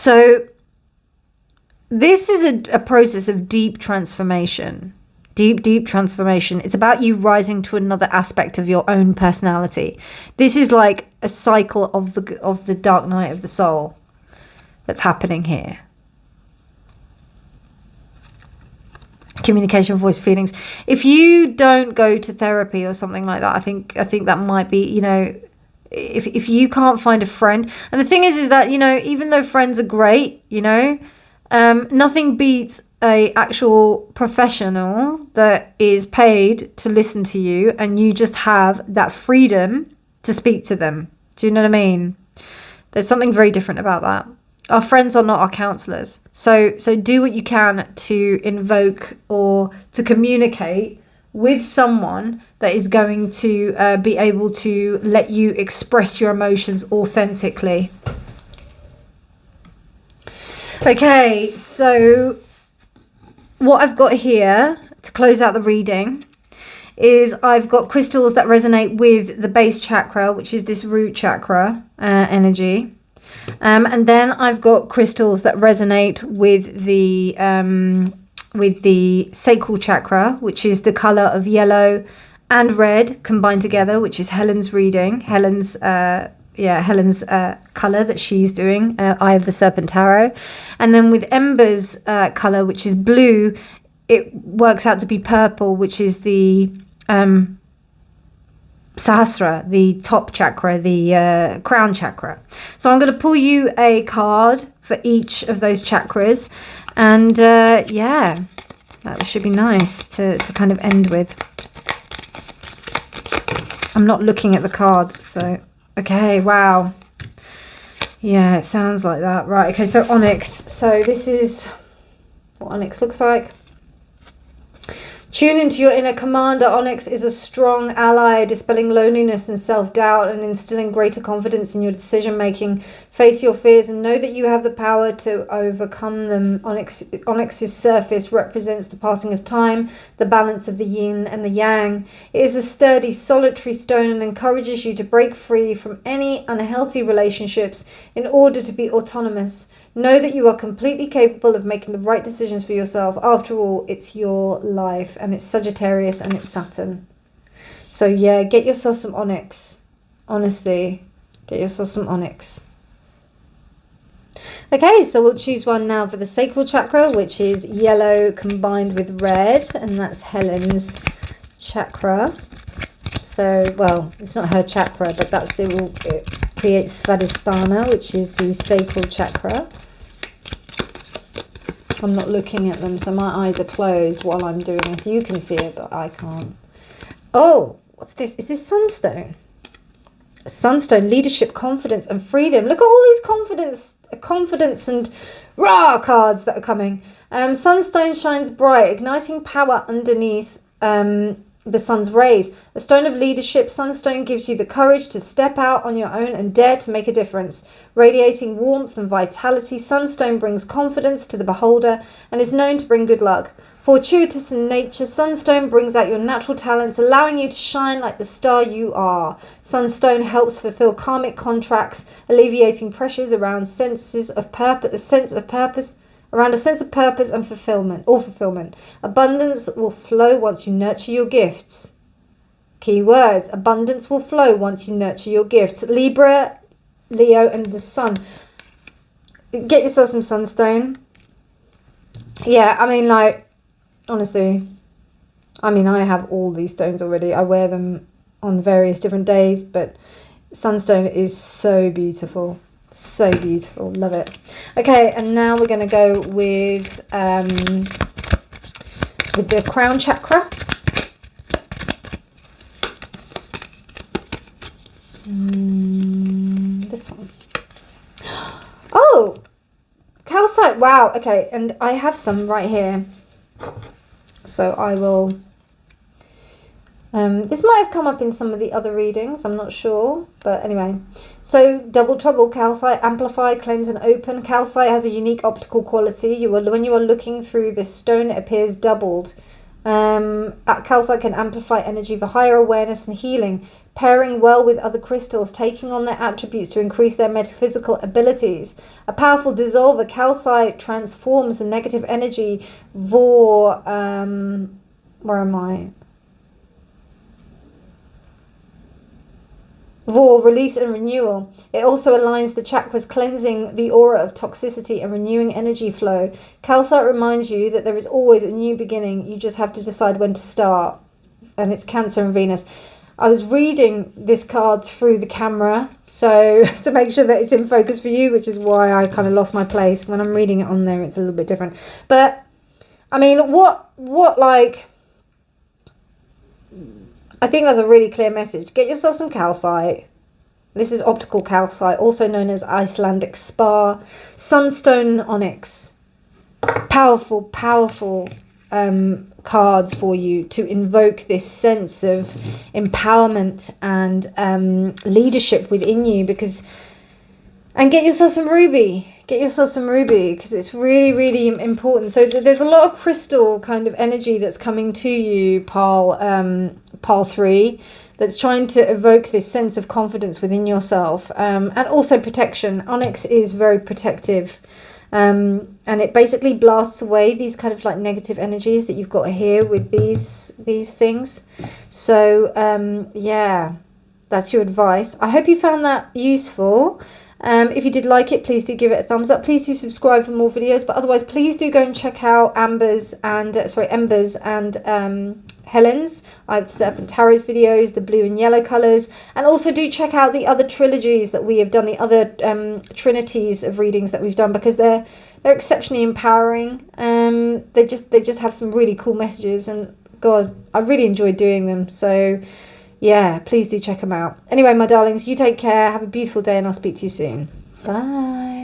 Speaker 1: So this is a process of deep transformation. Deep transformation. It's about you rising to another aspect of your own personality. This is like a cycle of the dark night of the soul that's happening here. Communication, voice, feelings. If you don't go to therapy or something like that, I think that might be, you know, if you can't find a friend. And the thing is that, you know, even though friends are great, you know, nothing beats a actual professional that is paid to listen to you, and you just have that freedom to speak to them. Do you know what I mean? There's something very different about that. Our friends are not our counselors. So do what you can to invoke or to communicate with someone that is going to be able to let you express your emotions authentically. Okay, so what I've got here to close out the reading is I've got crystals that resonate with the base chakra, which is this root chakra energy. And then I've got crystals that resonate with the sacral chakra, which is the color of yellow and red combined together, which is Helen's reading. Helen's color that she's doing, Eye of the Serpent Tarot. And then with Ember's color, which is blue, it works out to be purple, which is the Sahasrara, the top chakra, the crown chakra. So I'm going to pull you a card for each of those chakras. And yeah, that should be nice to kind of end with. I'm not looking at the cards, so... Okay, wow. Yeah, it sounds like that. Right, okay, so Onyx. So this is what Onyx looks like. Tune into your inner commander. Onyx is a strong ally, dispelling loneliness and self-doubt and instilling greater confidence in your decision-making. Face your fears and know that you have the power to overcome them. Onyx's surface represents the passing of time, the balance of the yin and the yang. It is a sturdy, solitary stone and encourages you to break free from any unhealthy relationships in order to be autonomous. Know that you are completely capable of making the right decisions for yourself. After all, it's your life, and it's Sagittarius and it's Saturn. So yeah, get yourself some Onyx. Honestly, get yourself some Onyx. Okay, so we'll choose one now for the sacral chakra, which is yellow combined with red, and that's Helen's chakra. So, well, it's not her chakra, but it creates Svadhisthana, which is the sacral chakra. I'm not looking at them, so my eyes are closed while I'm doing this. You can see it, but I can't. Oh, what's this? Is this sunstone? Sunstone, leadership, confidence, and freedom. Look at all these confidence and rah cards that are coming. Sunstone shines bright, igniting power underneath the sun's rays. A stone of leadership, sunstone gives you the courage to step out on your own and dare to make a difference. Radiating warmth and vitality, sunstone brings confidence to the beholder and is known to bring good luck. Fortuitous in nature, sunstone brings out your natural talents, allowing you to shine like the star you are. Sunstone helps fulfill karmic contracts, alleviating pressures around around a sense of purpose and fulfillment. Abundance will flow once you nurture your gifts. Key words: abundance will flow once you nurture your gifts. Libra, Leo, and the sun. Get yourself some sunstone. Yeah, I mean, like, honestly, I mean, I have all these stones already. I wear them on various different days, but sunstone is so beautiful. So beautiful. Love it. Okay, and now we're going to go with the crown chakra. This one. Oh, calcite. Wow. Okay, and I have some right here. So I will... this might have come up in some of the other readings, I'm not sure, but anyway. So, double trouble, calcite, amplify, cleanse and open. Calcite has a unique optical quality. When you are looking through this stone, it appears doubled. Calcite can amplify energy for higher awareness and healing, pairing well with other crystals, taking on their attributes to increase their metaphysical abilities. A powerful dissolver, calcite transforms the negative energy for, where am I? For release and renewal. It also aligns the chakras, cleansing the aura of toxicity and renewing energy flow. Calcite reminds you that there is always a new beginning. You just have to decide when to start. And it's Cancer and Venus. I was reading this card through the camera, so to make sure that it's in focus for you, which is why I kind of lost my place. When I'm reading it on there, it's a little bit different. But, I mean, what like... I think that's a really clear message. Get yourself some calcite. This is optical calcite, also known as Icelandic spar. Sunstone onyx. Powerful, powerful cards for you to invoke this sense of empowerment and leadership within you. And get yourself some ruby. Get yourself some ruby, because it's really, really important. So there's a lot of crystal kind of energy that's coming to you, Pile 3, that's trying to evoke this sense of confidence within yourself, and also protection. Onyx is very protective, and it basically blasts away these kind of like negative energies that you've got here with these things. So yeah, that's your advice. I hope you found that useful. If you did like it, please do give it a thumbs up. Please do subscribe for more videos. But otherwise, please do go and check out Embers and Helen's. I have Serpent Tarot's videos, the blue and yellow colours. And also do check out the other trilogies that we have done, the other Trinities of readings that we've done, because they're exceptionally empowering. They just have some really cool messages, and God, I really enjoyed doing them. So yeah, please do check them out. Anyway, my darlings, you take care. Have a beautiful day, and I'll speak to you soon. Bye.